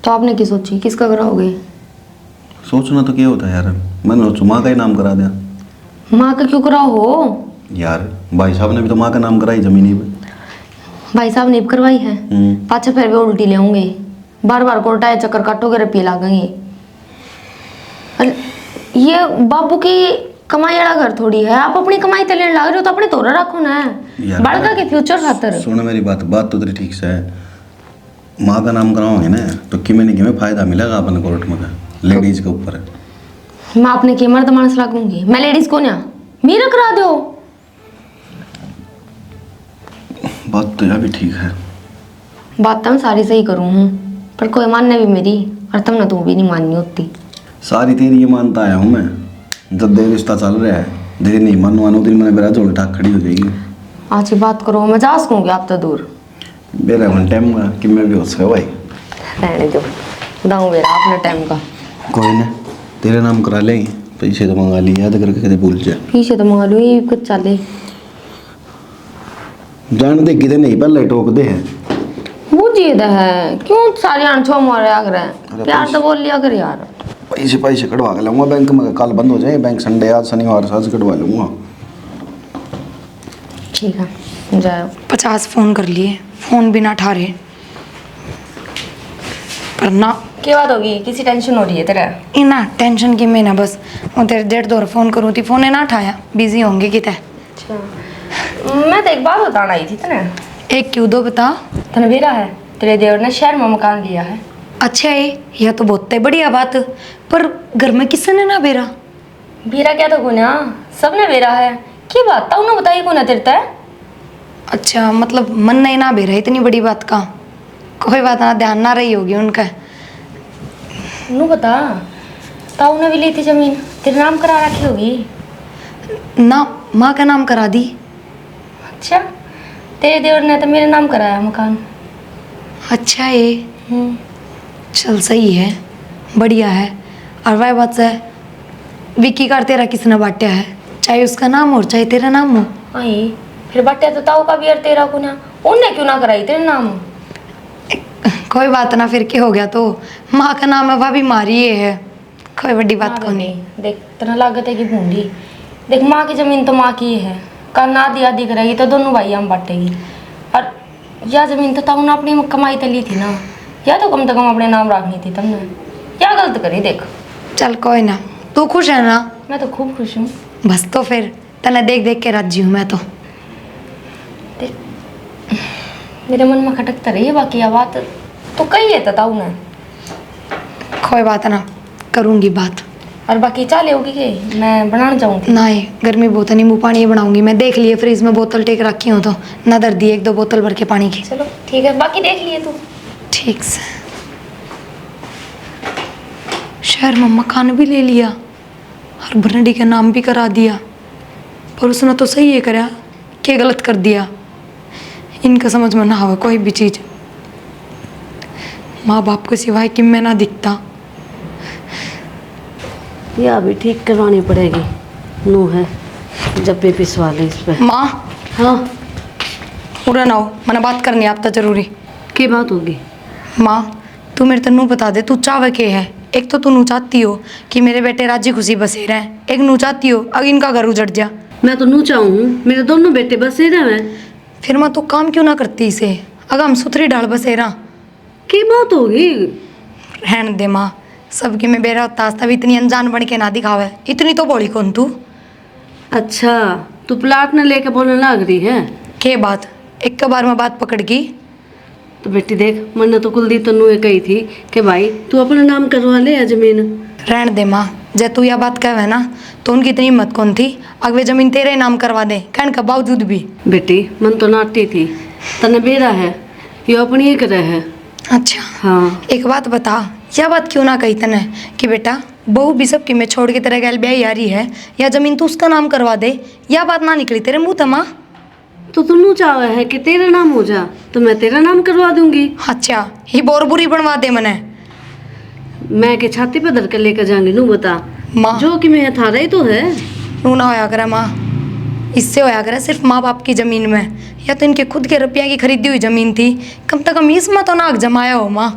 E: तो आपने की सोची किसका कराओगे?
B: सोचना तो क्या होता है यार, मैंने सोचू माँ का ही नाम करा दिया।
E: माँ का क्यों कराओ हो?
B: यार भाई साहब ने भी तो माँ का नाम कराई जमीनी पे।
E: भाई साहब ने करवाई है, पाछा फिर भी उल्टी ले होंगे, बार बार कोर्टाए चक्कर काटोगे रुपये लागेंगे। अरे ये बाबू की कमाई वाला घर थोड़ी है, आप अपनी कमाई तो लेने लग रहे हो तो अपने तोड़ा रखो ना,
B: यार,
E: बड़का के फ्यूचर खातर।
B: सुन मेरी बात तो तेरी ठीक से है, माँ का नाम कराओगे ना तो किमें नहीं किमें फायदा मिलेगा अपन कोर्ट में लेडीज के ऊपर।
E: मैं अपने के मर्द मानस लगूंगी, मैं लेडीज को ना मेरा करा दो।
B: बात तो यार भी ठीक है,
E: बात तो मैं सारी सही करूँ हूँ, पर कोई मानने भी मेरी, और तुम ना तू भी नहीं माननी होती।
B: सारी तेरी ये मानता आया हूँ मैं, जब दे रिश्ता चल रहा है, धीरे नहीं मानो दिन मैंने मेरा जोड़ ठाक खड़ी हो जाएगी।
E: आज की बात करो, मैं जा सकूँगी आप तो दूर
B: मेरा वन टाइम का कि मैं भी हो सका भाई,
E: रहने दो, दाऊँ मेरा अपने टाइम का।
B: कोई ना तेरे नाम करा लेंगे, पैसे तो मंगा लिए, याद करके कदे भूल जाए।
E: पीछे तो मंगा लूँ, ये कुछ चले
B: जान दे किधर नहीं पहले टोक दे है।
E: वो जिद है, क्यों सारी अनछो मारे आ रहे, प्यार तो बोल लिया कर यार।
B: पैसे कटवा के लाऊंगा बैंक में, कल बंद हो जाए बैंक, संडे आज शनिवार से आज कटवा लूँगा।
E: ठीक है जाओ।
D: 50 फोन कर लिए, फोन भी ना उठा रहे, पर ना
E: क्या बात होगी, किसी टेंशन हो रही है तेरा?
D: इना टेंशन की मैं ना बस वो तेरे डेढ़ दो फोन करूँ थी, फोन है ना उठाया, बिजी होंगे कितने।
E: अच्छा मैं तो एक बात बताना आई थी तेने।
D: एक क्यों दो बता।
E: तने बेरा है, तेरे देवर ने शहर में मकान लिया है।
D: अच्छा है, यह तो बहुत बढ़िया बात, पर घर में किसने ना बेरा।
E: बेरा क्या तो गुना, सबने बेरा है, क्या बात था उन्हें बताइए गुना तेरे तय।
D: अच्छा मतलब मन नहीं ना बेरा, इतनी बड़ी बात का कोई बात ना, ध्यान ना रही होगी उनका।
E: नू बता, ताऊ ने भी ली थी जमीन, तेरे नाम करा रखी होगी
D: ना माँ का नाम करा दी।
E: अच्छा तेरे देवर ने तो मेरे नाम कराया मकान।
D: अच्छा ये चल सही है, बढ़िया है। और वह बात है, विक्की का और तेरा किसने बांटा है, चाहे उसका नाम हो चाहे तेरा नाम हो।
E: आई फिर बट्टे तो ताऊ का भी और तेरा को ना, उनने क्यों ना कराई तेरे नाम?
D: कोई बात ना, फिर क्या हो गया, तो माँ का नाम है वह भी मारी है, कोई बड़ी बात को नहीं।
E: देख इतना लागत है कि बूंदी, देख माँ की जमीन तो माँ की है, कल आधी आधी करेगी तो दोनों भाई हम बांटेगी। और यह जमीन तो ताऊ ने अपनी कमाई तो ली थी ना, या तो कम से कम अपने नाम रखनी थी तुमने, क्या गलत करी देख।
D: चल कोई ना, तू खुश है ना?
E: मैं तो खूब खुश हूँ।
D: बस तो फिर तने देख देख के राजी हूँ मैं तो।
E: देख मेरे मन में खटकता रही है, बाकी यह बात तो कही है ताऊ ने।
D: कोई बात ना, करूँगी बात।
E: और बाकी चाले होगी कि मैं बनाना चाहूँगी?
D: ना ये गर्मी बहुत है, नींबू पानी बनाऊंगी मैं, देख लिए फ्रिज में बोतल टेक रखी हो तो ना दर दी 1-2 बोतल भर के पानी की।
E: चलो ठीक है, बाकी देख लिए तू।
D: ठीक से। शहर में मकान भी ले लिया और बरंडी का नाम भी करा दिया, पर उसने तो सही है करा, क्या गलत कर दिया इनका समझ में ना आवे कोई भी चीज़। माँ बाप के सिवाय कि मैं ना दिखता।
C: या भी ठीक करवानी पड़ेगी, नू है जब भी पिसवा ले इस पे।
D: माँ
C: हाँ
D: पूरा ना हो, मैंने बात करनी है आप तो जरूरी।
C: की बात होगी?
D: माँ तू मेरे तन्नू बता दे, तू चावे के है? एक तो तू नू चाहती हो कि मेरे बेटे राजी खुशी बसे रहे, एक नू चाहती हो अब इनका घर उजड़ जा।
C: मैं तो नू चाहूँ मेरे दोनों बेटे बसे रहे।
D: फिर मैं तो काम क्यों ना करती इसे, अगर हम सुथरी डाल बसेरा।
C: की बात होगी?
D: रहन दे माँ, सबके में बेरा ताज तब इतनी अनजान बन के ना दिखावे, इतनी तो बोली कौन तू।
C: अच्छा तू प्लाट न लेके बोलने लग रही है?
D: के बात एक के बार में बात पकड़ की।
C: तो बेटी देख, मैंने तो कुलदीप तन्नू ये कही थी कि भाई तू अपना नाम करवा ले या जमीन।
D: रहन दे माँ, जब तू यह बात कहे ना तो उनकी इतनी हिम्मत कौन थी अगले जमीन तेरे नाम करवा दे, कहने के बावजूद भी।
C: बेटी मन तो नाटी थी, तने बेरा है ये अपनी ही करे है।
D: अच्छा
C: हाँ
D: एक बात बता, यह बात क्यों ना कही तने कि बेटा बहू भी सबकी मैं छोड़ के तेरे गैल ब्याह आ रही है, या जमीन तू उसका नाम करवा दे, यह बात ना निकली तेरे मुँह तमा।
C: तो तू चाहे है कि तेरा नाम हो जा तो मैं तेरा नाम करवा दूंगी।
D: अच्छा ही बोर बुरी बनवा दे मने।
C: मैं के छाती पे धर कर लेकर जाऊंगी, नू बता
D: माँ
C: जो कि मैं थारा ही तो है।
D: नू ना होया करे माँ, इससे होया करे सिर्फ माँ बाप की ज़मीन में, या तो इनके खुद के रुपया की खरीदी हुई ज़मीन थी, कम से कम इसमें तो नाक जमाया हो माँ।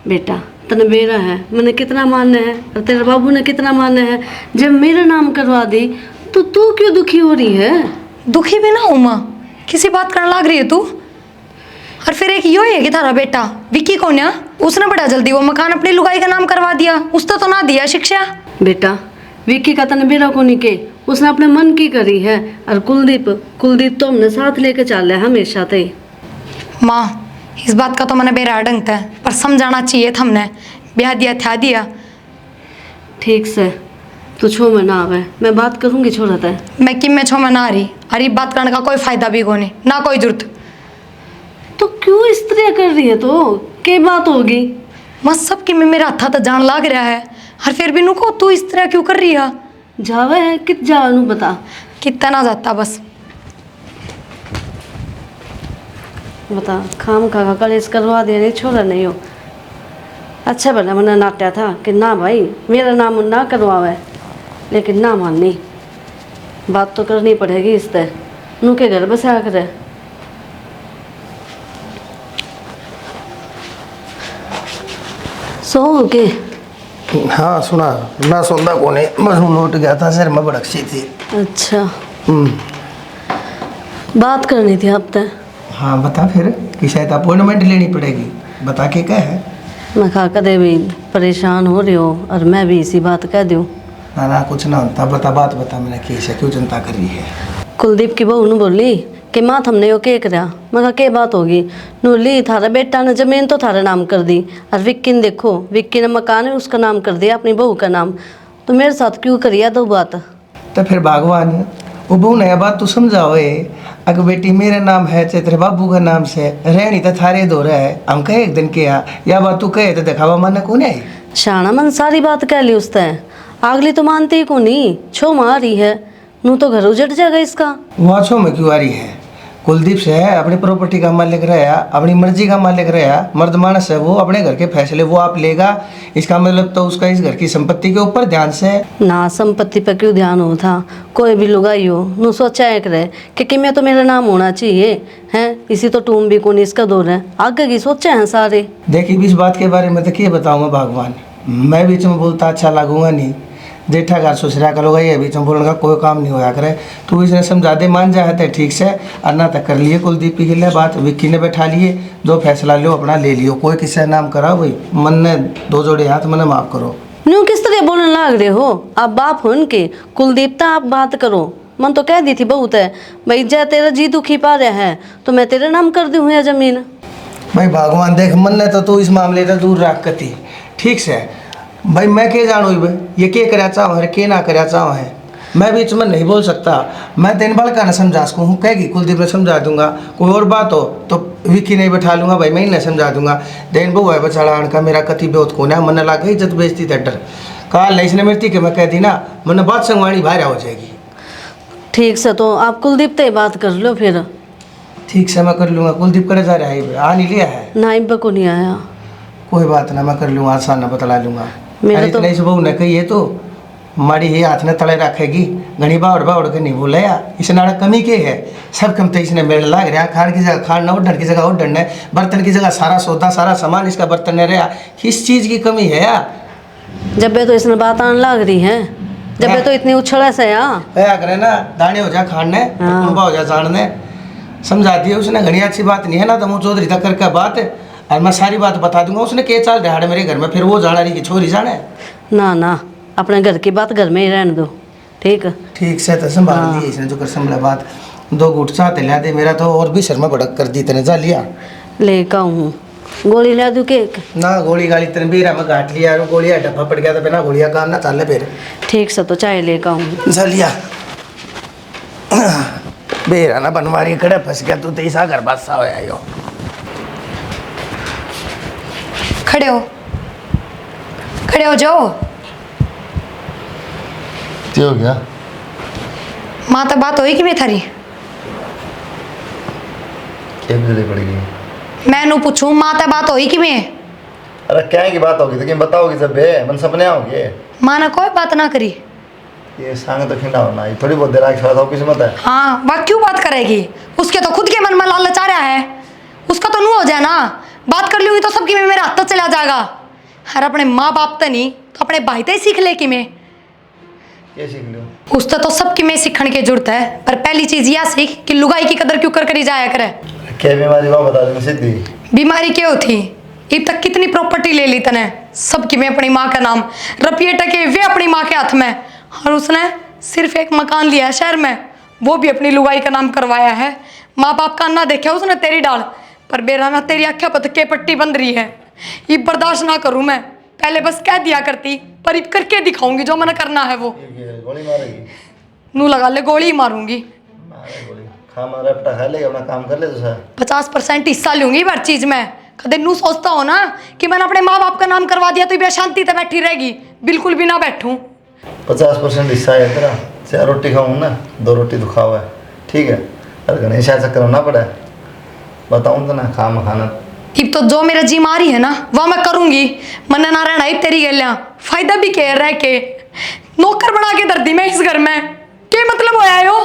C: बेटा तने बेरा है, मैंने कितना मानना है और तेरे बाबू ने कितना मानना है, जब मेरा नाम करवा दी तो तू क्यों दुखी हो रही है?
D: दुखी भी ना हो माँ, किसी बात करने लग रही है तू। और फिर एक यो है कि थारा बेटा विक्की कौन है, उसने बड़ा जल्दी वो मकान अपनी लुगाई का नाम करवा दिया, उसने तो ना दिया शिक्षा।
C: बेटा विक्की का तने बेरा को नहीं के, उसने अपने मन की करी है। और कुलदीप तो हमने साथ लेके चल है हमेशा थे।
D: माँ इस बात का तो मैंने बेरा डंगता है, पर समझाना चाहिए था हमने, ब्याह दिया था दिया।
C: ठीक से तू छो में ना आवे, मैं बात करूंगी छोड़ा है।
D: मैं किम में छो में ना आ रही, अरे बात करने का कोई फायदा भी को नहीं ना कोई जरूरत।
C: तो क्यों इस तरह कर रही है? तो क्या बात होगी?
D: बस सबकी में मेरा हथा तो जान लाग रहा है, और फिर भी नुको तू इस तरह क्यों कर रही है?
C: जावे है कित जावे नू बता।
D: कितना ना जाता बस
C: बता, खाम खा कलेश करवा दे, नहीं छोड़ा नहीं हो। अच्छा भला मैंने नाटा था कि ना भाई मेरा नाम ना करवावे, लेकिन ना माननी, बात तो करनी पड़ेगी इस तरह, नू के घर बसा करे। सो के
A: हाँ सुना ना, सुनता को नहीं, मजनू लौट गया था, सिर में भड़क सी थी।
C: अच्छा बात करनी थी अब तक।
A: हाँ बता फिर कि शायद अपॉइंटमेंट लेनी पड़ेगी, बता के क्या है?
C: मैं खा कदे भी परेशान हो रही हो और मैं भी इसी बात कह दूँ।
A: ना ना कुछ ना होता, बता बात बता, मैंने कैसे क्यों चिंता कर रही है?
C: कुलदीप की बहू ने बोली कि माँ हमने यो के करा। मैं कहा के बात होगी? नूली थारा बेटा ने जमीन तो थारा नाम कर दी, और विक्की ने देखो विक्की ने मकान है उसका नाम कर दिया अपनी बहू का नाम, तो मेरे साथ क्यों करिया दो बात?
A: तो फिर भगवान वो बहू नया बात तू समझाओ, अगर बेटी मेरा नाम है चाहे तेरे बाबू का नाम से रहनी तो थारे दो रहा है, हम कहे एक दिन किया या बात तू कहे तो दिखावा मानना कौन है?
C: शाना मन सारी बात कह ली उसने, अगली तो मानती ही को नहीं, छो मार रही है, नू तो घर उजड़ जाएगा इसका।
A: वाछों में क्यों आ रही है? कुलदीप से है, अपनी प्रॉपर्टी का मालिक रहा, अपनी मर्जी का मालिक रहा, मर्द मानस है वो, अपने घर के फैसले वो आप लेगा। इसका मतलब तो उसका इस घर की संपत्ति के ऊपर ध्यान से है।
C: ना संपत्ति पर क्यों ध्यान हो था, कोई भी लुगाई हो नु सोचा एक रहे कि मैं तो मेरा नाम होना चाहिए हैं, इसी तो टूम भी कौन इसका दौर है, आगे की सोचे हैं सारे।
A: देखिए इस बात के बारे में तो क्या बताऊँ भगवान, मैं बीच में बोलता अच्छा लगूंगा नहीं। जेठा घर ससुरा करोगा ये बीच में बोलने का कोई काम नहीं होया करे। तू इसने समझा दे, मान जाए तो ठीक से, अन्ना तक कर लिए कुलदीप की लिए बात, विक्की ने बैठा लिए, जो फैसला लो अपना ले लियो, कोई किसी नाम करा भाई, मन ने दो जोड़े हाथ मैंने माफ करो।
C: न्यू किस तरह बोलने लग रहे हो, आप बाप हो उनके, कुलदीप ता आप बात करो। मन तो कह दी थी बहुत है भाई, जय तेरा जी दुखी पा रहा है तो मैं तेरे नाम कर दूँ ये जमीन।
A: भाई भगवान देख, मन ने तो तू इस मामले से दूर रख कती, ठीक से भाई मैं के जानू भाई ये के करया चाहो है के ना करया चाहो है, मैं बीच में नहीं बोल सकता। मैं दिन भर का न समझा सकूँ हूँ, कहेगी कुलदीप ने समझा दूंगा, कोई और बात हो तो विक्की नहीं बैठा लूंगा भाई, मैं ही नहीं समझा दूंगा। दिन बहु है बचाड़ा का मेरा कति बहुत कोना है, मन लगा इज्जत बेचती थे डर काल नहीं इसने मृत्यु के मैं कह दी ना, मन बात संगवाणी बाहर हो जाएगी।
C: ठीक से तो आप कुलदीप से बात कर लो फिर।
A: ठीक से मैं कर लूँगा, कुलदीप करे जा रहा है, आ नहीं लिया है
C: ना इब्बा को नहीं आया,
A: कोई बात ना, मैं कर लूँगा, आसान ना बतला लूँगा।
C: मेरा तो
A: इतना बहू ने कही है तो माड़ी ही हाथ ने तले रखेगी, घनी बावड़ बावड़ के नहीं बोले यार, इस नाड़ा कमी के है, सब कम तो इसने मेरे लाग रहा, खान की जगह खान न उड्डन की जगह उड्डन है, बर्तन की जगह सारा सौदा सारा सामान इसका बर्तन ने रहा, किस चीज़ की कमी है यार।
C: जब तो इसने बात आने लग रही है, जब तो इतनी उछल से
A: क्या करे ना, दाने हो जा खाने हो जा जानने, समझा दिया उसने, घनी अच्छी बात नहीं है ना, तो मुँह चौधरी तक करके बात है और मैं सारी बात बता दूंगा, उसने के चाल रहा मेरे घर में, फिर वो जाना रही कि छोरी जाने
C: ना ना, अपने घर की बात घर में ही रहने दो, ठीक
A: ठीक से तो संभाल ली इसने, जो कर संभला बात, दो घूट चाहते ला दे, मेरा तो और भी शर्मा भड़क कर दी तने, जा लिया
C: ले का हूँ, गोली ला दूँ केक
A: ना, गोली गाली तने बेरा में घाट लिया, गोलियां डब्बा पड़ गया था, बिना गोलियां काम ना चल फिर।
C: ठीक से तो चाय ले का हूँ,
A: जा लिया बेरा ना बनवारी कड़े फंस गया, तू तो ऐसा घर बादशाह हो आयो।
D: खड़े हो, खड़े हो जाओ।
F: क्या हो गया?
D: माँ तक बात हुई कि मैं थारी,
F: क्या बिजली पड़ गई?
D: मैं नू पूछूं माँ तक बात हुई कि मैं?
F: अरे क्या की बात होगी, लेकिन बताओगी जब बे मन सपने आओगे।
D: माँ ने कोई बात ना करी,
F: ये सांग तो खिंडा होना, ये थोड़ी बहुत देर आगे थोड़ा किस्मत है।
D: हाँ वह क्यों बात करेगी, उसके तो खुद के मन में लालच आ रहा है, उसका तो नू हो जाए ना, बात कर लूँगी तो सबकी में मेरा हाथ तो चला जाएगा। अरे अपने माँ बाप तो नहीं तो अपने भाई तो ही सीख ले कि मैं,
F: ये सीख लो।
D: उससे तो सबकी में सीखने की जरूरत है, पर पहली चीज यह सीख कि लुगाई की कदर क्यों कर करी जाया करे।
F: क्या बीमारी वो बता देना सीधी।
D: बीमारी क्या होती, अब तक कितनी प्रॉपर्टी ले ली तने, सबकी में अपनी माँ का नाम, रुपये टके वे अपनी माँ के हाथ में, और उसने सिर्फ एक मकान लिया है शहर में, वो भी अपनी लुगाई का नाम करवाया है। माँ बाप का ना देखा उसने तेरी डाल, पर बेरा ना तेरी आख्या पतके पट्टी बंद रही है, ये बर्दाश्त ना करूँ मैं, पहले बस कह दिया करती, पर अब करके दिखाऊंगी जो मैंने करना है वो।
F: गोली मारेगी?
D: नू लगा ले गोली ही मारूंगी,
F: मारे गोली, खा मारा अपना खा लेगा, अपना काम कर ले तो सर।
D: 50% हिस्सा लूंगी हर चीज में। कदे नू सोचता हो ना कि मैंने अपने माँ बाप का नाम करवा दिया तो ये शांति से बैठी रहेगी, बिल्कुल भी ना बैठूं।
F: 50% हिस्सा है तेरा, 4 रोटी खाऊँ ना, 2 रोटी तो खाओ है, ठीक है, अगर गणेश चक्कर ना पड़ा बताऊँ तो ना खाम खाना।
D: अब तो जो मेरा जी मारी है ना वह मैं करूंगी, मन ना रहना ही तेरी गलियां, फायदा भी कह रहा है के नौकर बना के धरती में इस घर में, क्या मतलब होया यो,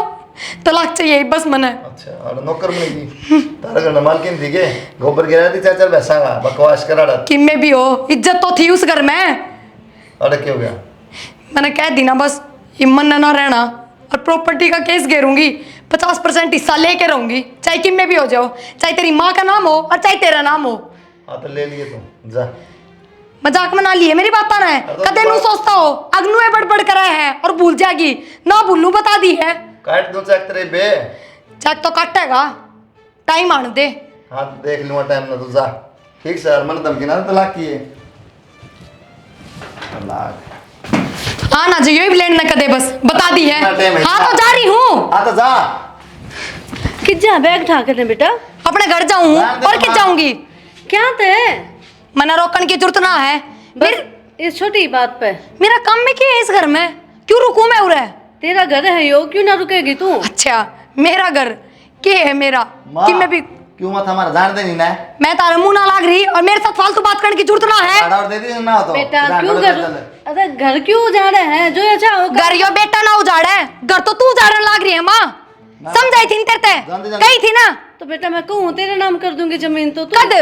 D: तलाक चाहिए बस मने।
F: अच्छा, और नौकर बनेगी तारा घर मालकिन थी के, गोबर गिरा दी चाचा भैंसा का बकवास करा रहा,
D: कि में भी हो इज्जत तो थी उस घर में।
F: अरे क्या हो गया?
D: मैंने कह दी ना बस, ये मन ना रहना, और प्रॉपर्टी का केस घेरूंगी, 50% हिस्सा लेके रहूंगी, चाहे किम में भी हो जाओ, चाहे तेरी माँ का नाम हो और चाहे तेरा नाम हो।
F: हाँ तो ले लिए तुम, जा।
D: मजाक में ना लिए मेरी बात ना है, कदे नू सोचता हो अगनू है बड़बड़ करा है और भूल जाएगी ना, भूलू बता दी है।
F: काट दूं चेक तेरे बे?
D: चेक तो काटेगा, टाइम आने दे।
F: हाँ देख लूँगा टाइम ना, तो जा ठीक सर, मन धमकी ना तलाक किए तलाक।
D: हाँ ना जाइयो ब्लेंड ना कदे, बस बता दी है। हाँ तो जा रही हूँ।
F: हाँ तो जा।
C: किस जा बैग उठा कर बेटा,
D: अपने घर जाऊँ और किस जाऊंगी,
C: क्या थे
D: मना रोकने की जरूरत ना है।
C: बस इस छोटी बात पे
D: मेरा काम में क्या है इस घर में, क्यों रुकूं मैं उरे?
C: तेरा घर है यो, क्यों ना रुकेगी तू?
D: अच्छा मेरा घर, के है मेरा कि मैं भी
F: क्यों मत हमारा जान दे नहीं ना
D: मैं तारे मुंह ना लाग रही और मेरे साथ फालतू बात करने की जरूरत ना है।
F: और दे दी ना हो तो
C: बेटा
F: जान
C: क्यों
F: दो,
C: घर
F: चल।
C: अरे घर क्यों जा रहे हैं जो अच्छा होगा।
D: घर यो बेटा ना उजाड़ा है, घर तो तू उजाड़ने लाग रही है माँ। समझाई थी तेरे
F: जानते- जानते।
D: कही थी ना।
C: तो बेटा मैं कहूँ तेरे नाम कर दूंगी जमीन तो तू
D: कद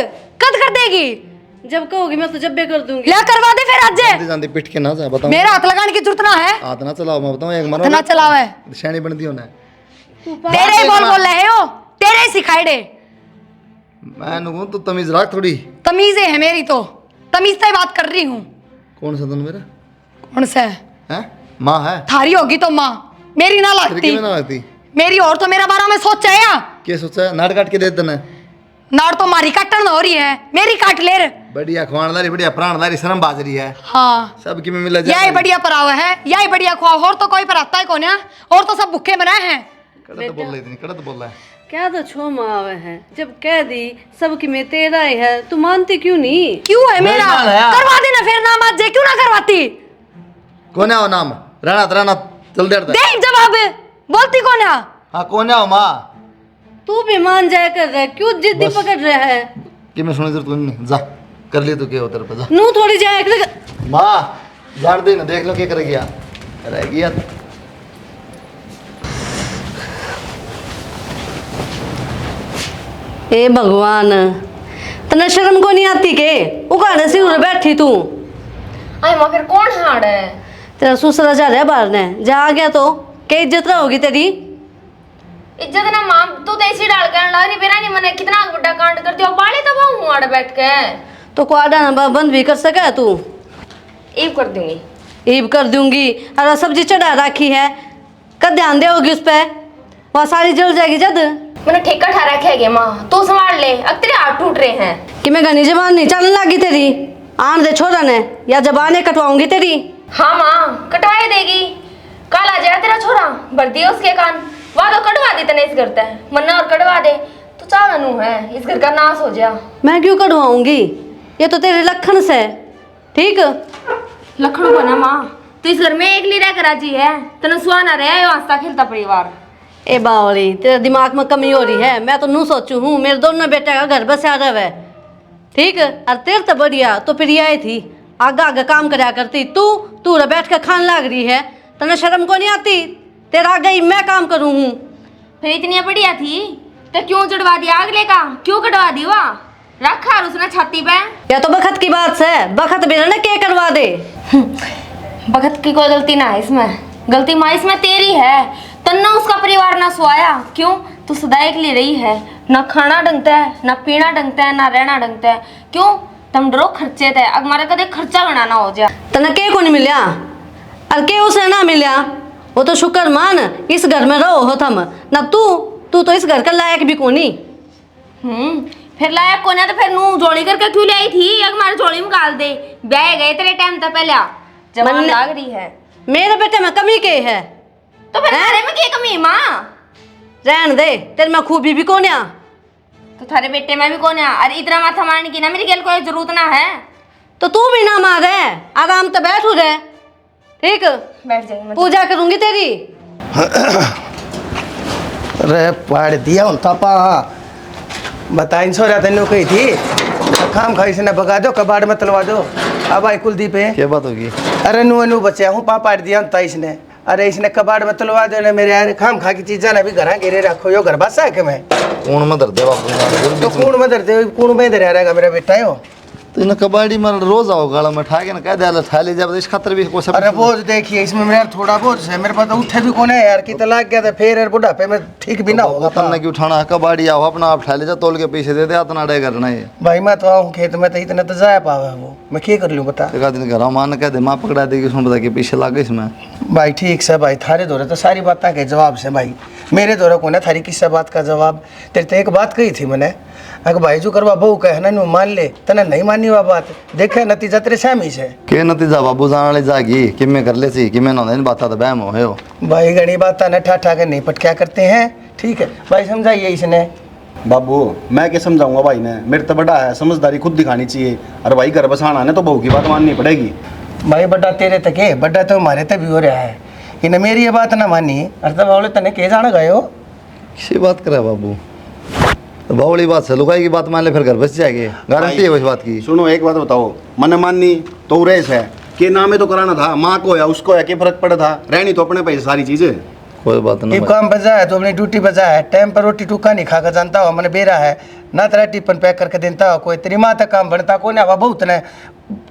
D: कद कर देगी।
C: जब कहोगी मैं तो जब भी कर दूंगी।
D: ले करवा दे फिर आज
F: जानती जानती पिट के ना जा बताओ
D: मेरा हाथ लगाने की जरूरत ना है।
F: हाथ ना चलाओ मैं बताऊं एक
D: हाथ ना चलाओ है
F: शैनी बनती हो ना
D: तेरे ही बोल रहे हो, तेरे ही सिखाए।
F: मैं नुकूं तू तमीज रख थोड़ी।
D: तमीज है मेरी तो तमीज से बात कर रही हूँ।
F: कौन सा तन मेरा
D: कौन सा
F: है माँ है
D: थारी होगी तो माँ मेरी ना
F: तेरे
D: लगती
F: की में ना लगती
D: मेरी और तो मेरा बारे में सोचा है या
F: क्या सोचा है नाट काट के दे देना
D: नाड़ तो मारी काटन हो रही है मेरी काट ले रे।
F: बढ़िया खुआनदारी बढ़िया प्राणदारी शर्म बाजरी है
D: हाँ
F: सबकी में मिला
D: यही बढ़िया परावा है यही बढ़िया खुआ और तो कोई पराता है कौन है और तो सब भूखे बनाए हैं।
F: कड़ा तो बोल रही थी कड़ा तो बोल रहा है
C: क्या तो छो मावे है जब कह दी सबकी में तेरा ही है तू मानती क्यों नहीं।
D: क्यों है मेरा
F: मेहमान है।
D: करवा देना फिर नाम आज क्यों ना करवाती।
F: कौन है वो नाम राणा चल दे
D: दे जवाब बोलती कौन है।
F: हाँ कौन है वो माँ
C: तू भी मान जाया कर रहा है क्यों जिद्दी पकड़ रहा है।
F: कि मैं सुनी जरूरत नहीं जा कर लिया तू क्या हो तेरे पे जा
C: नू थोड़ी जाया कर।
F: माँ जान दे ना देख लो क्या कर गया रह गया
C: ए भगवान तने शर्म को नहीं आती के उगाड़े से उड़े बैठी तू।
E: अरे माँ फिर कौन हाड़ है।
C: तेरा ससुरा जा रहा है बाहर ने जा आ गया तो क्या इज्जत होगी तेरी।
E: इज्जत ना माँ तू तो ऐसी डाल कर ला रही बेरा नहीं मैंने कितना बड़ा कांड करती हो बाले तब हूँ आड़ बैठ के
C: तो क्वाडा बंद भी कर सका तू।
E: ईब कर दूंगी।
C: ईब कर दूंगी अरे सब्जी चढ़ा रखी है कब ध्यान देगी उस पर वहाँ सारी जल जाएगी जद।
E: मैंने ठेका ठा रखा है माँ तू संभाल ले अब तेरे हाथ टूट रहे हैं।
C: कि मैं घनी जबान नहीं चलने लगी तेरी आन दे छोरा ने या जबाने कटवाऊंगी तेरी।
E: हाँ माँ कटवाए देगी कल आ जाएगा तेरा छोरा भर दिया उसके कान वह तो कटवा दी तने इस घर ते मन्ना और कटवा दे तो चाह नू है इस घर का नाश हो जा।
C: मैं क्यों कटवाऊंगी ये तो तेरे लखन से ठीक।
E: लखनऊ बना माँ तो इस घर में एक लीरा कराची है तने सुहाना रहा है हंसता खेलता परिवार।
C: ए बावली तेरे दिमाग में कमी हो रही है मैं तो नू सोचू हूँ मेरे दोनों बेटे का घर बसा रहे ठीक और तेरे तो बढ़िया तो फिर यही थी आगे आगे काम कराया करती तू रे बैठ कर खान लाग रही है तने शर्म को नहीं आती तेरा आगे ही मैं काम करूँ हूँ।
E: फिर इतनी बढ़िया थी तो क्यों चढ़वा दिया अगले का क्यों कटवा दी वाह रखा और उसने छाती पे।
C: या तो बखत की बात है बखत बिना ने के करवा दे।
E: भगत की कोई गलती ना है इसमें गलती माँ इसमें तेरी है तन्ना उसका परिवार ना सुआया क्यों तू सदा एक ले रही है ना खाना डंगता है ना पीना डंगता है ना रहना डंगता है क्यों तुम डरो खर्चे थे अब हमारा कदे खर्चा बनाना हो जाए
C: तना के को नहीं मिला और के उसे ना मिला वो तो शुक्र मान इस घर में रहो हो थम ना तू तो इस घर का लायक भी कोनी।
E: फिर लायक कोने तो फिर नू जोड़ी करके क्यों लाई थी अब हमारे जोड़ी में गाल दे बह गए तेरे टाइम तक पहले जवान
C: मन-
E: लाग रही है
C: मेरे बेटे में कमी के है
E: तो फिर थारे में क्या कमी है माँ
C: रहन दे तेरे में खूबी भी कोन्या
E: तो थारे बेटे में भी कौन है अरे इतना माथा मारने की ना मेरी गल कोई जरूरत ना है
C: तो तू भी ना मारे आराम तो बैठू रहे ठीक
E: बैठ जाएंगे
C: पूजा करूंगी तेरी।
A: अरे पाड़ दिया हूँ थापा बता इन सो तेन कही थी खाम खाई से न भगा दो कबाड़ में तलवा दो अब आई कुलदीप है
F: क्या बात होगी
A: अरे नू बच्चा हूँ पा पाड़ दिया था इसने अरे इसने कबाड़ में तलवा दो ना मेरे यार खाम खा की चीज़ा ना भी घर गिरे रखो यो घर बसा है कि मैं
F: कौन में दर्द है बापू
A: तो कूण में दर्द कूण में दरिया रहेगा मेरा बेटा यो।
F: तो इन कबाड़ी में रोज आओ गाड़ा में ठा के ना कह दे ठा ले जब इस खतर भी को सब
A: अरे बोझ देखिए इसमें मेरा थोड़ा बोझ है मेरे पास तो उठे भी कौन है यार कि तलाक गया था फिर यार बुढ़ापे में ठीक भी ना होगा
F: तन्ना की उठाना है कबाड़ी आओ अपना आप ठा ले जा तोल के पैसे दे दे इतना डे करना है
A: भाई मैं तो आऊँ खेत में तो इतना तो जाया पावा वो मैं क्या कर लूँ बता।
F: एक आदमी घर मान कह दे माँ पकड़ा देगी उसमें बता के पीछे लागे इसमें
A: भाई ठीक से भाई थारे दौरे तो सारी बातें के जवाब से भाई मेरे दौरे को ना थारी किस्सा बात का जवाब तेरे तो एक बात कही थी मैंने अगर भाई जो करवा बहू कहे ना नु मान ले तना नहीं मानी वह बात देखे नतीजा तेरे सामी से
F: के नतीजा बाबू जान वाली जागी कि मैं कर ले सी कि मैं ना बात तो बहम हो
A: भाई घनी बात ना ठा के नहीं पट क्या करते हैं ठीक है भाई समझाइए इसने।
B: बाबू मैं क्या समझाऊंगा भाई ने मेरे तो बड़ा है समझदारी खुद दिखानी चाहिए और भाई घर बसाना है तो बहू की बात माननी पड़ेगी।
A: भाई बड्डा तेरे तक है बड्डा तो हमारे तक भी हो रहा है इन्हें मेरी ये बात ना मानी अरे तब बोले तने के जाना गए हो
F: किसी बात करे बाबू, तो बावली बात से लुगाई की बात मान ले फिर घर बस जाएगी, गारंटी है उस बात की।
B: सुनो एक बात बताओ, मन माननी तो रेस है कि नाम है तो कराना था, माँ को या उसको या क्या फर्क पड़ा था, रहनी तो अपने पैसे सारी चीजें।
F: कोई बात
A: ये
F: नहीं
A: काम बजा है तो अपनी ड्यूटी बजा है, टाइम पर रोटी टुक्का नहीं खाकर जानता हो मैंने बेरा है ना, तेरा टिफिन पैक करके देता हो, कोई तेरी माँ तक काम बनता को ना बहुत ने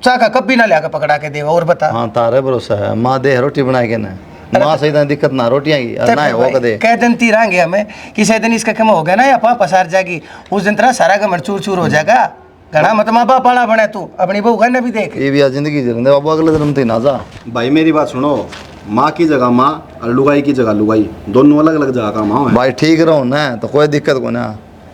A: चाका कभी ना लिया पकड़ा के देवा। और बता
F: हाँ तारे भरोसा है, माँ दे रोटी बना के ना, माँ सही तरह दिक्कत ना रोटियाँ की और ना है वो कदे
A: कह दिन तीरांगे हमें किसी दिन इसका कम हो गया ना या पाँव पसार जाएगी, उस दिन तेरा सारा गमन चूर चूर हो जाएगा। घना मत माँ बाप वाला बने तू, अपनी बहू का भी देख।
F: ये भी आज जिंदगी जी रहे बाबू, अगले जन्म ते ना जा।
B: भाई मेरी बात सुनो, माँ की जगह माँ और लुगाई की जगह लुगाई, दोनों अलग अलग जगह का माँ है।
F: भाई ठीक रहो ना तो कोई दिक्कत को ना,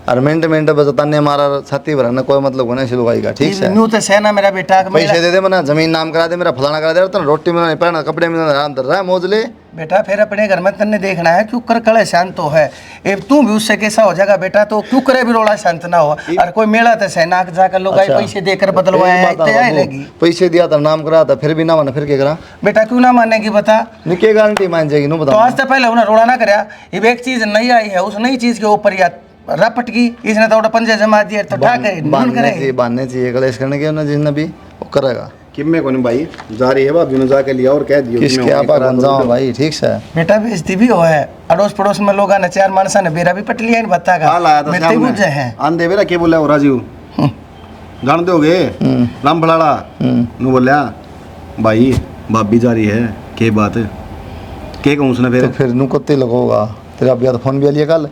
F: और मिनट बचताने हमारा छाती भरा ना, कोई मतलब को ना सिलवाई का, ठीक है।
A: न्यू तो सेना मेरा बेटा का
F: पैसे दे दे मना, जमीन नाम करा दे मेरा, फलाना करा दे, तो रोटी में पहना कपड़े में अंदर रहा मौज ले।
A: बेटा फिर अपने घर में तन्ने देखना है क्यों कर कले शांत तो है, अब तू भी उससे कैसा हो जाएगा बेटा, तो क्यों करे भी रोड़ा शांत ना हो। और कोई मेला तो सेना जाकर लोग
F: अच्छा।
A: पैसे देकर बदलवाए लगी,
F: पैसे दिया था नाम करा था फिर भी ना माना, फिर क्या करा
A: बेटा क्यों ना मानेगी बता।
F: निके गारंटी मान जाएगी नो
A: तो
F: बता।
A: आज तो पहले उन्हें रोड़ा ना कराया, अब एक चीज नई आई है उस नई चीज के ऊपर या रपट की इसने तो पंजे जमा दिए तो ठाके
F: बांधने चाहिए कलेश करने के ना, जिसने भी वो करेगा।
B: किम्मे को नहीं भाई, जा रही है भाभी ने जाके लिया और कह दियो
F: किसके आप बन जाओ भाई, ठीक से
A: बेटा बेइज्जती भी हो है, अड़ोस पड़ोस में लोग ने चार मानसा ने बेरा भी पट लिया इन बत्ता का
B: हाल आया था
A: मिलते
B: सामने
A: बुझे हैं।
B: आन दे बेरा के बोला हो राजीव जान दोगे राम भलाड़ा नु बोलिया भाई भाभी जा रही है के बात के कहूँ उसने
F: तो
B: फिर
F: फिर नु कुत्ते लगोगा तेरा अभी फोन भी लिया कल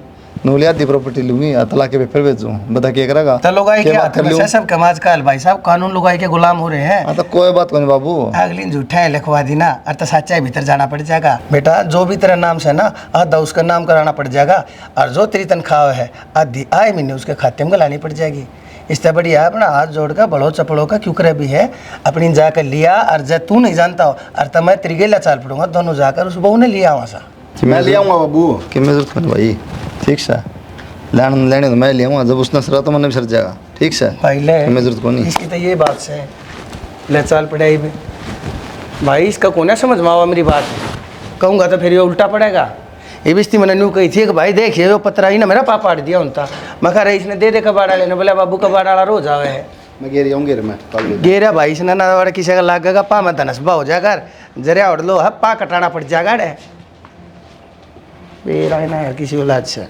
F: नु लिया दी प्रॉपर्टी लूंगी तलाक के पेपर भेजूं, बता क्या करेगा।
A: तो लोग आई
F: क्या
A: क्या
F: बात कर लूं?
A: सब कमाज काल भाई साहब कानून लोग आई के गुलाम हो रहे हैं।
F: हाँ तो कोई बात को नहीं बाबू,
A: अगली झूठा है लिखवा दी ना और तो सच्चाई भीतर जाना पड़ जाएगा। बेटा जो भी तेरा नाम से ना आधा उसका नाम कराना पड़ जाएगा, और जो तेरी तनख्वाह है आधी आए महीने उसके खाते में गलानी पड़ जाएगी। इससे बढ़िया अपना हाथ जोड़कर बड़ो चपड़ों का क्यों करे भी है, अपनी जाकर लिया और जब तू नहीं जानता हो और तब मैं तेरी गेला चाल पड़ूंगा, दोनों जाकर उस बहू ने लिया वहाँ से।
B: मैं ले आऊँगा बाबू
F: कि मैं जरूरत नहीं भाई, ठीक से लेने तो मैं ले आऊँगा, जब उसने सरा तो मैंने भी सर जाएगा, ठीक से
A: भाई ले
F: मैं जरूरत को नहीं।
A: इसकी तो ये बात से ले चाल पड़ाई में भाई इसका कौन है समझ में आवा मेरी बात, कहूँगा तो फिर ये उल्टा पड़ेगा। ये बिस्ती मैंने न्यू कही थी कि भाई देखिए वो पतरा ही ना मेरा पापा आड़ दिया उनका, मैं कह रहा इसने दे दे कबाड़ा लेने, बोला बाबू कबाड़ा रोज आवे है
B: मैं गेर आऊँगे मैं
A: गेरा भाई इसने ना वाड़ा किसी का लागेगा पा मैं धनसबा हो जाएगा जरिया उड़ लो है पा कटाना पड़ जाएगा रे मेरा ना यार किसी औलाद से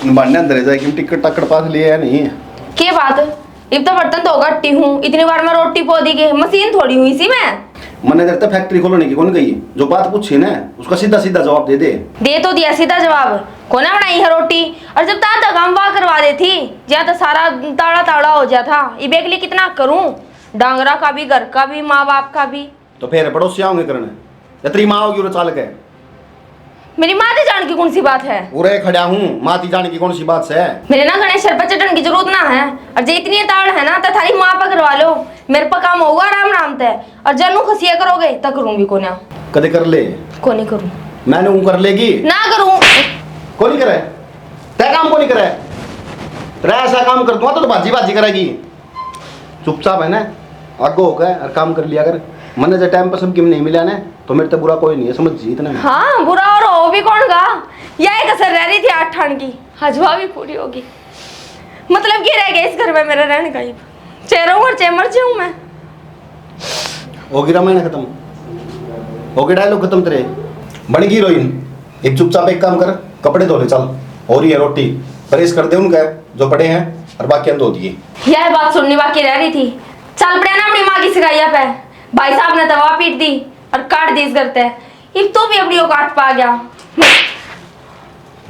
B: बनने अंदर जाए कि टिकट टक्कर पास लिए है नहीं
E: के बात अब तो बर्तन धो गट्टी हूँ, इतनी बार मैं रोटी पो दी के मशीन थोड़ी हुई सी मैं।
B: मैंने देर तक फैक्ट्री खोलने की कौन गई, जो बात पूछी ना उसका सीधा सीधा जवाब दे
E: तो दिया सीधा जवाब, कोने बनाई है रोटी, और जब ता काम वाह करवा दे थी जहाँ तो सारा ताड़ा ताड़ा हो जाता था, ये बेग लिए कितना करूँ, डांगरा का भी घर का भी माँ बाप का भी।
B: तो फिर पड़ोसी आओगे करने या तेरी माँ होगी चाल के,
E: मेरी माँ दी जान की कौन सी बात है,
B: पूरे खड़ा हूँ माती जाने की कौन सी बात है।
E: मेरे ना गणेश सर पर चटन की जरूरत ना है, और जो इतनी ताड़ है ना तो थारी माँ पर करवा लो, मेरे पर काम होगा आराम आराम तय, और जनू खसिया करोगे तब करूँगी कोने
B: कदे कर ले
E: को नहीं करूँ,
B: मैंने ऊँ कर लेगी
E: ना करूँ
B: को नहीं करे तय काम को नहीं करे, तेरा ऐसा काम कर दूंगा तो बाजी बाजी करेगी, चुपचाप है ना आगो होकर और काम कर लिया कर, मैंने जब टाइम पर सबकी नहीं मिला ना तो मेरे तो बुरा कोई नहीं है समझ जी इतना।
E: हाँ बुरा और हो भी कौन गा, यह कसर रह रही थी 8 ठान की, हजवा भी पूरी होगी, मतलब ये रह गया इस घर में मेरा रहने का ही, चेहरों और चेमर जाऊँ मैं।
B: होगी रामायण खत्म, होगी डायलॉग खत्म तेरे, बन गई हीरोइन, एक चुपचाप एक काम कर कपड़े धो ले चल, हो रही है रोटी प्रेस कर दे उनका जो पड़े हैं और बाकी धो दिए।
E: यह बात सुनने बाकी रह रही थी, चल पड़े ना अपनी माँ की सिकाइया पे, भाई साहब ने दवा पीट दी और काट दी इस करते हैं, ये तो भी अपनी औकात पा गया।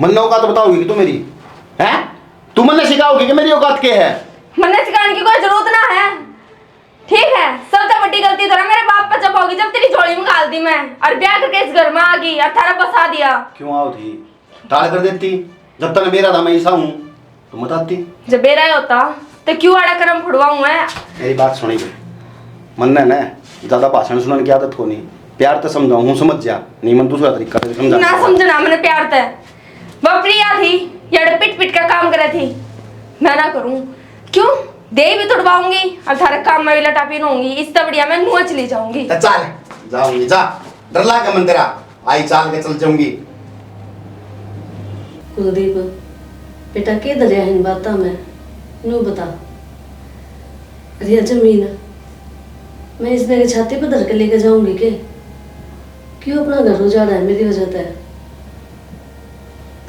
B: मन औकात बताओगी कि तू मेरी है, तू मन सिखाओगी कि मेरी औकात क्या है,
E: मन्ने सिखाने की कोई जरूरत ना है, ठीक है सबसे बड़ी गलती तो ना मेरे बाप पर जब होगी जब तेरी झोली में गाल दी मैं, और ब्याह करके इस घर में आ गई और थारा बसा दिया।
B: क्यों आओ थी टाल कर देती, जब तक मेरा था मैं ऐसा हूँ तो मत आती,
E: जब बेरा ही होता तो क्यों आड़ा करम फुड़वाऊं मैं।
B: मेरी बात सुनी मन ने ना ज्यादा भाषण सुनने की आदत हो नहीं, प्यार तो समझाऊँ हूँ समझ जा, नहीं मन दूसरा तरीका से समझा
E: ना समझना मैंने प्यार तय, वह प्रिया थी या पिट पिट का काम करे थी, मैं ना करूं क्यों दे भी तोड़वाऊंगी और थारे काम में भी लटापी होंगी, इससे बढ़िया मैं नुआ चली जाऊंगी।
B: चल जाऊंगी जा, डर लगा मन तेरा आई चाल के चल जाऊंगी,
C: कुलदीप बेटा के दरिया इन बातों में नू बता। रिया जमीन मैं इस मेरी छाती पर धर के लेके जाऊंगी के? क्यों अपना घर उजाड़ा है मेरी वजह से?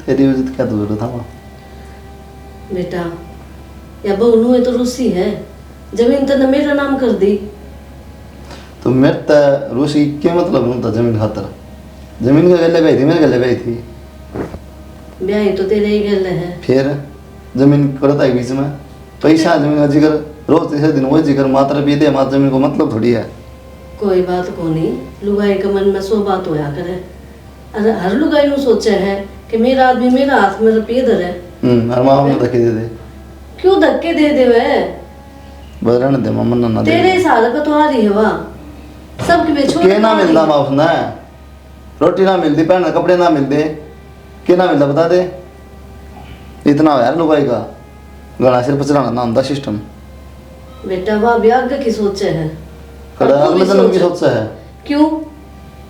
F: तेरी वजह से क्या जरूरत था?
C: बेटा या बहू है तो रूसी है, जमीन तो न मेरा नाम कर दी।
F: तो मेरे तो रूसी क्या मतलब नहीं था जमीन खातर? जमीन का गले भाई थी, मेरे गले भाई थी।
C: ब्याह तो तेरे ही गल है।
F: फिर जमीन करता है बीच में पैसा जमीन का जिक्र रोज तीसरे दिन वही जिक्र मात्र भी दे मात्र जमीन को मतलब थोड़ी है।
C: कोई बात को नहीं, लुगाई के मन में 100 बात होया करे। अरे हर लुगाई नु सोचे है कि मेरा आदमी मेरा हाथ में रुपये धरे।
F: हर माँ में धक्के दे दे।
C: क्यों धक्के दे दे वे?
F: बदलने दे मम्मा ना दे।
C: तेरे साल पे तो आ रही है वाह, सब के बेचो
F: के ना मिलता माँ उसने, रोटी ना मिलती, पहनने कपड़े ना मिलते, के ना मिलता बता दे। इतना यार लुगाई का गला सिर पर चढ़ाना ना होता सिस्टम।
C: बेटा वाह ब्याह की सोचे है,
F: अगले जन्म की सोच है।
C: क्यों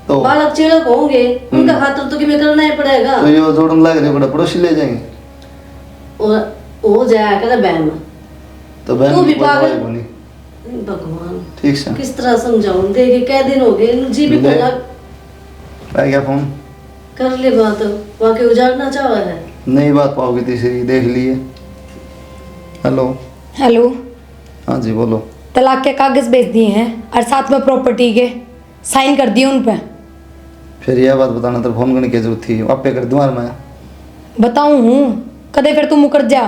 F: तो
C: बालक चेड़क होंगे उनका खातर तो कि करना ही पड़ेगा।
F: तो ये जोड़न लग रही बड़ा पड़ोसी ले जाएंगे
C: और हो जाया करे बहन में।
F: तो बहन
C: तू भी
F: कोई
C: पागल।
F: दवाई बनी।
C: भगवान
F: ठीक से
C: किस तरह समझाऊं? देखे कै दिन हो गए जी भी
F: ले।
C: बोला
F: आ गया फोन।
C: कर ले बात, वाकई उजाड़ना चाह है।
F: नई बात पाओगी तीसरी देख लिए। हेलो
D: हेलो,
F: हाँ जी बोलो।
D: तलाक के कागज भेज दिए हैं और साथ में प्रॉपर्टी के साइन कर दिए उन पे।
F: फिर यह बात बताना तो फोन करने की जरूरत थी, आप पे कर दूँ यार मैं।
D: बताऊं हूँ कदे फिर तू मुकर जा।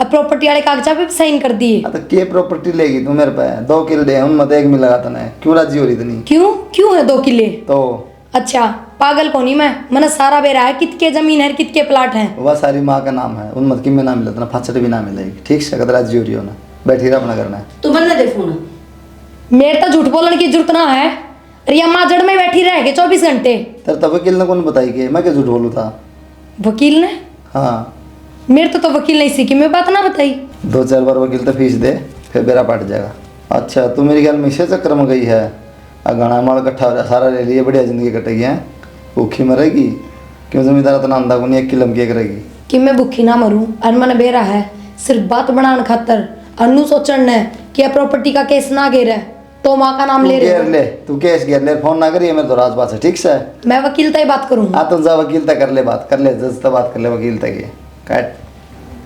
D: अब प्रॉपर्टी वाले कागजा पे भी साइन कर दिए।
F: तो के प्रॉपर्टी लेगी तू मेरे पे? 2 किले हैं उनमें 1 मिल लगा तने, क्यों राजी हो रही इतनी?
D: क्यों क्यों है 2 किले?
F: तो
D: अच्छा पागल कौन ही मैं, मैंने सारा बेरा है कितके जमीन है कितके प्लाट हैं।
F: वह सारी माँ का नाम है, उनमें किमें ना मिले तना फाचट भी ना मिलेगी। ठीक से अगर राजी हो रही हो ना बैठी रहा अपना करना है।
C: तू बनने दे फोन।
D: मेरे तो झूठ बोलने की जरूरत ना है। रिया माजड़ में बैठी रहेगी 24 घंटे।
F: तेरे तब वकील ने कौन बताई कि मैं क्या झूठ बोलूँ था?
D: वकील ने?
F: हाँ
D: मेरे तो वकील नहीं सीखी, मैं बात ना बताई।
F: 2-4 बार वकील तो फीस दे फिर बेरा पट जाएगा। अच्छा तू मेरी ख्याल में इसे चक्कर में गई है? गाना माल इकट्ठा हो रहा सारा ले लिए, बढ़िया जिंदगी कटेगी है, भूखी मरेगी। क्यों जमींदार इतना अंधा को नहीं 1 किलो में क्या करेगी?
D: कि मैं भूखी ना मरूं और मन बेरा है सिर्फ बात बनाने खातर। अनु सोचन ने कि प्रॉपर्टी का केस ना गिरे तो माँ का नाम
F: तू
D: ले
F: घेर
D: रहे
F: ले, तू केस घेर ले, फोन ना करिए मेरे तो राज बात है। ठीक से
D: मैं वकील तय बात करूँ।
F: आ तुम जा वकील तक कर ले, बात कर ले, जज तक बात कर ले, वकील तक ये काट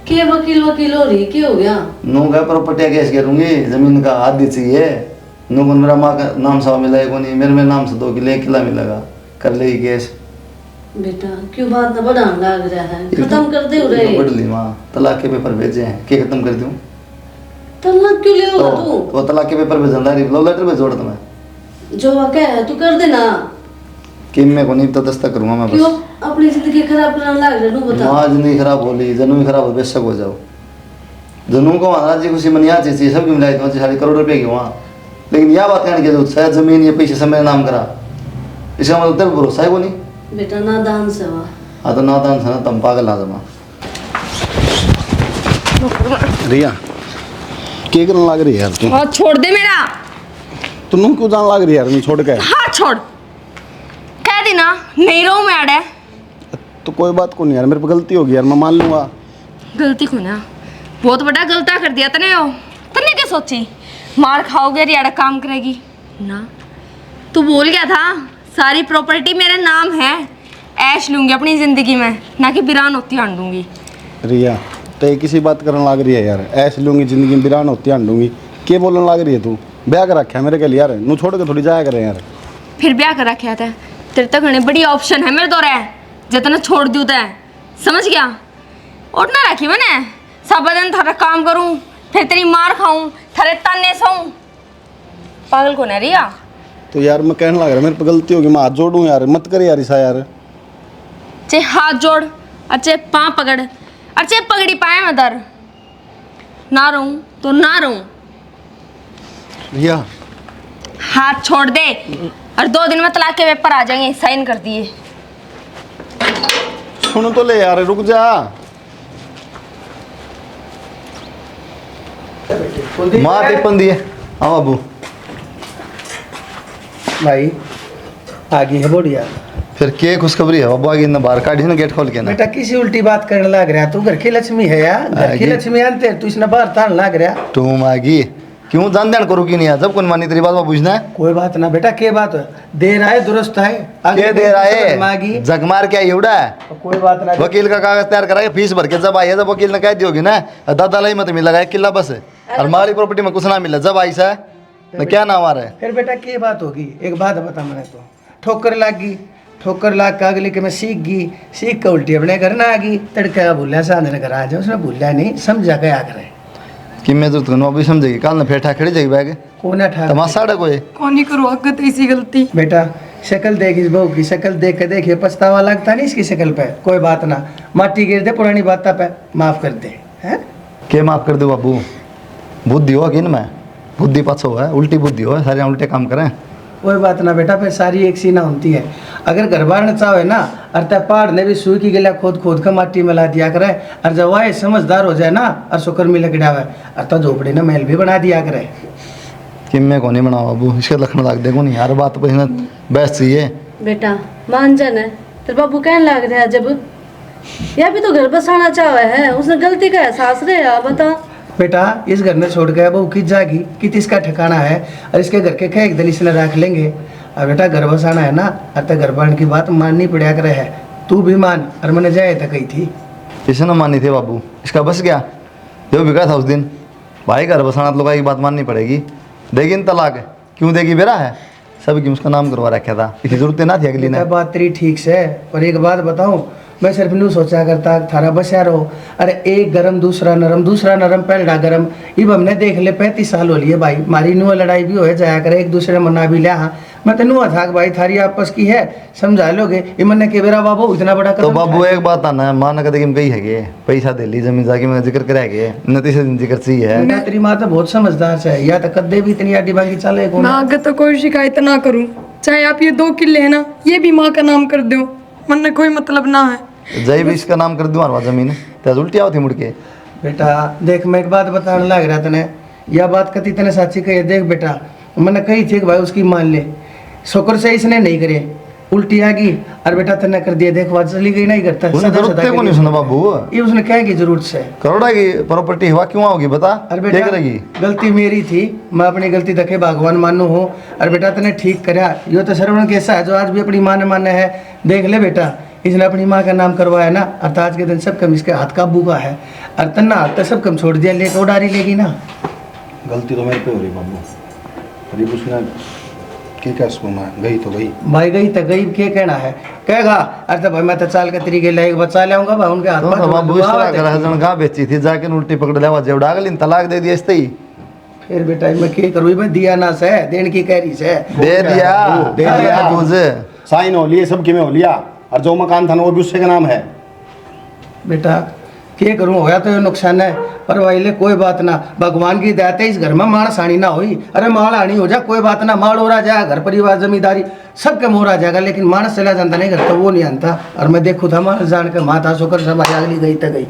C: के वकील वकील हो रही क्या हो गया?
F: नू का प्रॉपर्टी केस करूंगी, जमीन का आदि चाहिए। नू को मेरा माँ का नाम सा मिला को नहीं, मेरे नाम से 2 किलो 1 किला मिलेगा, कर लेगी केस।
C: बेटा क्यों बात ना बढ़ाने लग रहा है? खत्म कर दे रहे।
F: बढ़ ली माँ, तलाक के पेपर भेजे हैं, क्या खत्म कर दूं?
C: तलाक क्यों ले होगा तू?
F: तो वो तलाक के पेपर भेजना है, लव लेटर भेज जोड़ तुम्हें।
C: जो वाकई है तू कर देना।
F: कि मैं को नहीं तो दस्तक करूंगा मैं
C: क्यों
F: बस।
C: अपनी जिंदगी खराब कराने लग रहा है? तू बता।
F: माँ जिंदगी खराब होली, जन्म भी खराब हो, बेशक हो जाओ। जन्म को महाराज जी खुशी मनिया चाहिए, सबकी मिलाई तो सारी करोड़ रुपए की वहाँ। लेकिन यह बात कहने की जरूरत, शायद जमीन ये पैसे सब मेरे नाम करा, इसका मतलब तेरे भरोसा है को नहीं।
C: बेटा नादान से हुआ।
F: हाँ तो नादान से ना तुम पागल आ जमा।
B: रिया के करने लग रही है यार तू?
E: हाथ छोड़ दे मेरा।
B: तू नू क्यों जान लग रही है यार? मैं छोड़ के
E: हाथ छोड़, कह देना नहीं रहूं मैं अड़े।
B: तो कोई बात को नहीं यार, मेरे पे गलती होगी यार, मैं मान लूंगा।
E: गलती को ना बहुत बड़ा गलता कर दिया तने। हो तने क्या सोची मार खाओगे रियाड़ा काम करेगी ना? तू बोल गया था सारी प्रॉपर्टी मेरे नाम है, ऐश लूंगी अपनी जिंदगी में, ना कि बिरान होती हांड दूंगी।
B: रिया तो किसी बात करने लग रही है यार, ऐसे लूंगी जिंदगी में बिरान होती हांडूंगी, के बोलने लग रही है तू? ब्याह कर रखा है मेरे के लिए यार, नू छोड़ के थोड़ी जाया करे यार।
E: फिर ब्याह कर रखा था तेरे तक घने बड़ी ऑप्शन है मेरे दौरे, जितना छोड़ दूँ तै समझ गया। और ना रखी मैंने सब दिन थारा काम करूँ, फिर तेरी मार खाऊं, थारे ताने सहूं। पागल कौन है रिया?
B: तो यार मैं कहने लग रहा मेरे पे गलती होगी, मैं हाथ जोड़ूं यार, मत कर यार ऐसा यार।
E: चे हाथ जोड़ और चे पाँव पकड़ और चे पगड़ी पाए मैं दर ना रहूं तो ना रहूं।
B: रिया
E: हाथ छोड़ दे और 2 दिन में तलाक के पेपर आ जाएंगे, साइन कर दिए।
B: सुन तो ले यार, रुक जा।
F: माँ टिप्पण दिए आओ अबू।
A: भाई आगे है बढ़िया,
F: फिर के खुशखबरी है बाबू आगे ना बाहर काटी ना गेट खोल के ना
A: बेटा किसी उल्टी बात करने लग रहा तू घर की लक्ष्मी है यार घर की
F: आगे।
A: लक्ष्मी आनते तू इसने बाहर तान लग रहा
F: तुम आगी क्यों जान ध्यान करो कि नहीं यार जब कौन मानी तेरी बात पूछना है
A: कोई बात ना बेटा के बात है देर आए दुरुस्त है
F: के दे रहा
A: मांगी
F: है जगमार क्या एवड़ा है
A: कोई बात ना
F: वकील का कागज तैयार कराए फीस भर के जब आई है जब वकील ने कह दी होगी ना दादा लाई मत मिला है किला बस और हमारी प्रॉपर्टी में कुछ ना मिला जब आई सा मैं क्या नाम आ रहा है
A: फिर बेटा के बात होगी एक बात बता मैंने तो ठोकर लाग गई ठोकर लाग का अगले के मैं सीख के उल्टी अपने घर ना आ गई तड़का भूलिया साधन घर आ जाए उसने भूलिया नहीं समझा के आ करे
F: कि मैं जरूरत करूँ अभी समझेगी कल ना फेठा खड़ी जाएगी बैग
A: कोने ठा
F: तमाशा है कोई
D: कौन ही करो अगत ऐसी गलती।
A: बेटा शक्ल देख इस बहू की शक्ल देख के देखिए पछतावा लगता नहीं इसकी शक्ल पे कोई बात ना माटी गिर दे पुरानी बात पे माफ कर दे हैं
F: के माफ कर दो बाबू बुद्धि हो कि मैं बुद्धि पछो है उल्टी बुद्धि हो सारे उल्टे काम करें
A: कोई बात ना बेटा फिर सारी एक सी ना होती है अगर घर बार न चाहे ना और तब पहाड़ ने भी सुई की गला खोद का माटी में ला दिया करे और जब वह समझदार हो जाए ना और शुक्र मिल गिरावे और तो झोपड़ी ने महल भी बना दिया करे
F: कि मैं को नहीं बनाओ बाबू इसके लखन लाग देखो नहीं हर बात पर बेस्ट चाहिए
C: बेटा मान जाना है तेरे बाबू कहने लग रहा है जब यह भी तो घर बसाना चाहे है उसने गलती का एहसास रहा बता
A: बेटा इस घर में छोड़ गया बहू किस जाएगी कित इसका ठिकाना है और इसके घर के क्या एक दिन इसने रख लेंगे और बेटा घर बसाना है ना और तो घर बार की बात माननी पड़ा करे है तू भी मान और मैंने जाए तो कही थी
F: इसने मानी थे बाबू इसका बस गया जो भी कहा था उस दिन भाई घर बसाना तो लोगों की बात माननी पड़ेगी देगी न तलाक क्यों देगी बेरा है सब क्यों उसका नाम करवा रखा था इसकी जरूरत ना थी अगली ने
A: बेटा बात तेरी ठीक से पर एक बात बताऊं मैं सिर्फ न्यू सोचा करता थारा बसा रहो अरे एक गरम दूसरा नरम पहला गरम अब हमने देख ले 35 साल हो लिए भाई मारी नुआ लड़ाई भी हो जाया करे एक दूसरे मना भी लिया हाँ मैं तो नुआ था भाई थारी आपस की है समझा लोगे ये मन के बेरा बाबू इतना बड़ा
F: तो बाबू एक बात आना है माँ ने कदे कही है पैसा दे ली जमीन जाके मैं जिक्र करे गए नती से जिक्र चाहिए है
A: बेटा तेरी माँ तो बहुत समझदार है या तो कद्दे भी इतनी आडी बागी चले
D: मैं आगे तो कोई शिकायत ना करूं चाहे आप ये 2 किले है ना ये भी माँ का नाम कर दो मन कोई मतलब ना है
F: जय भी इसका नाम कर दूँ हरवा जमीन तो उल्टी आओ थी मुड़ के
A: बेटा देख मैं एक बात बताने लग रहा तने यह बात कती तने साची कही देख बेटा मैंने कही थी कि भाई उसकी मान ले शुक्र से इसने नहीं करे उल्टी आ गई और बेटा तने कर दिया देख बात चली गई नहीं करता
F: जरूरत को नहीं सुना बाबू
A: ये उसने क्या की जरूरत से
F: करोड़ा की प्रॉपर्टी हुआ क्यों आओगी बता
A: अरे
F: क्या
A: बेटा
F: करेगी
A: गलती मेरी थी मैं अपनी गलती देखे भगवान मानू हूँ और बेटा तने ठीक करा यो तो श्रवण कैसा है जो आज भी अपनी माँ ने माने है देख ले बेटा इसने अपनी माँ का नाम करवाया ना और आज के दिन सब कम इसके हाथ काबू का है और तन्ना हाथ तो सब कम छोड़ दिया लेकर उड़ारी लेगी ना
B: गलती तो मेरे पे हो रही बाबू अभी उसने क्या उसको मैं गई तो गई
A: भाई गई तो गई के कहना है कहेगा अरे तो भाई मैं तो चाल के तरीके लाएगा बचा लाऊंगा भाई उनके हाथ
F: तो
A: में
F: बाबू इस तरह कर हजन गा बेची थी जाके उल्टी पकड़ लेवा जेवड़ा अगली तलाक दे दिया इसते ही
A: फिर बेटा मैं के करूँ मैं दिया ना से देन की कह रही से
F: दे दिया तुझे
B: साइन हो लिए सब कि में हो लिया और जो मकान था ना वो भी उससे का नाम है
A: बेटा के करूँ होया तो ये नुकसान है पर वाइले कोई बात ना भगवान की दया है इस घर में माड़ सानी ना हुई अरे माड़ आनी हो जा कोई बात ना माड़ हो रहा जाए घर परिवार जमींदारी सबके मोह रहा जाएगा लेकिन मानस चला जाता नहीं घर तो वो नहीं आता और मैं देखूँ था मानस जान के माता शुक्र सब अगली गई तो गई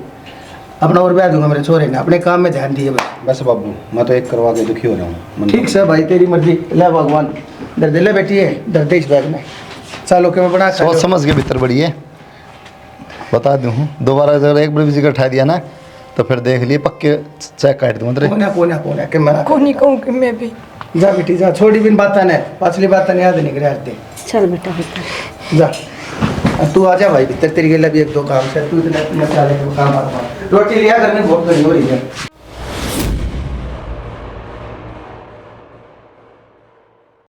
A: अपना और ब्याह दूंगा मेरे छोरे ने अपने काम में ध्यान दिए बस
B: बस बाबू मैं तो एक करवा के दुखी हो रहा हूँ
A: ठीक से भाई तेरी मर्जी ले भगवान दर्द ले बैठी है दर्द इस बैग में चलो के मैं बना
F: सोच समझ के भीतर बड़ी है बता दूँ दोबारा अगर एक बार भी जिक्र उठा दिया ना तो फिर देख लिए पक्के चेक काट दूँ
A: कोना के मैं
D: को नहीं कहूँ कि मैं भी
A: जा बेटी जा छोड़ी बिन बात ने पाछली बात ने याद नहीं करे दे
C: चल बेटा बेटा
A: जा अब तू आ जा भाई भीतर तेरी गेला भी 1-2 काम से तू इतना चले काम आ रोटी लिया घर में बहुत गरी हो रही है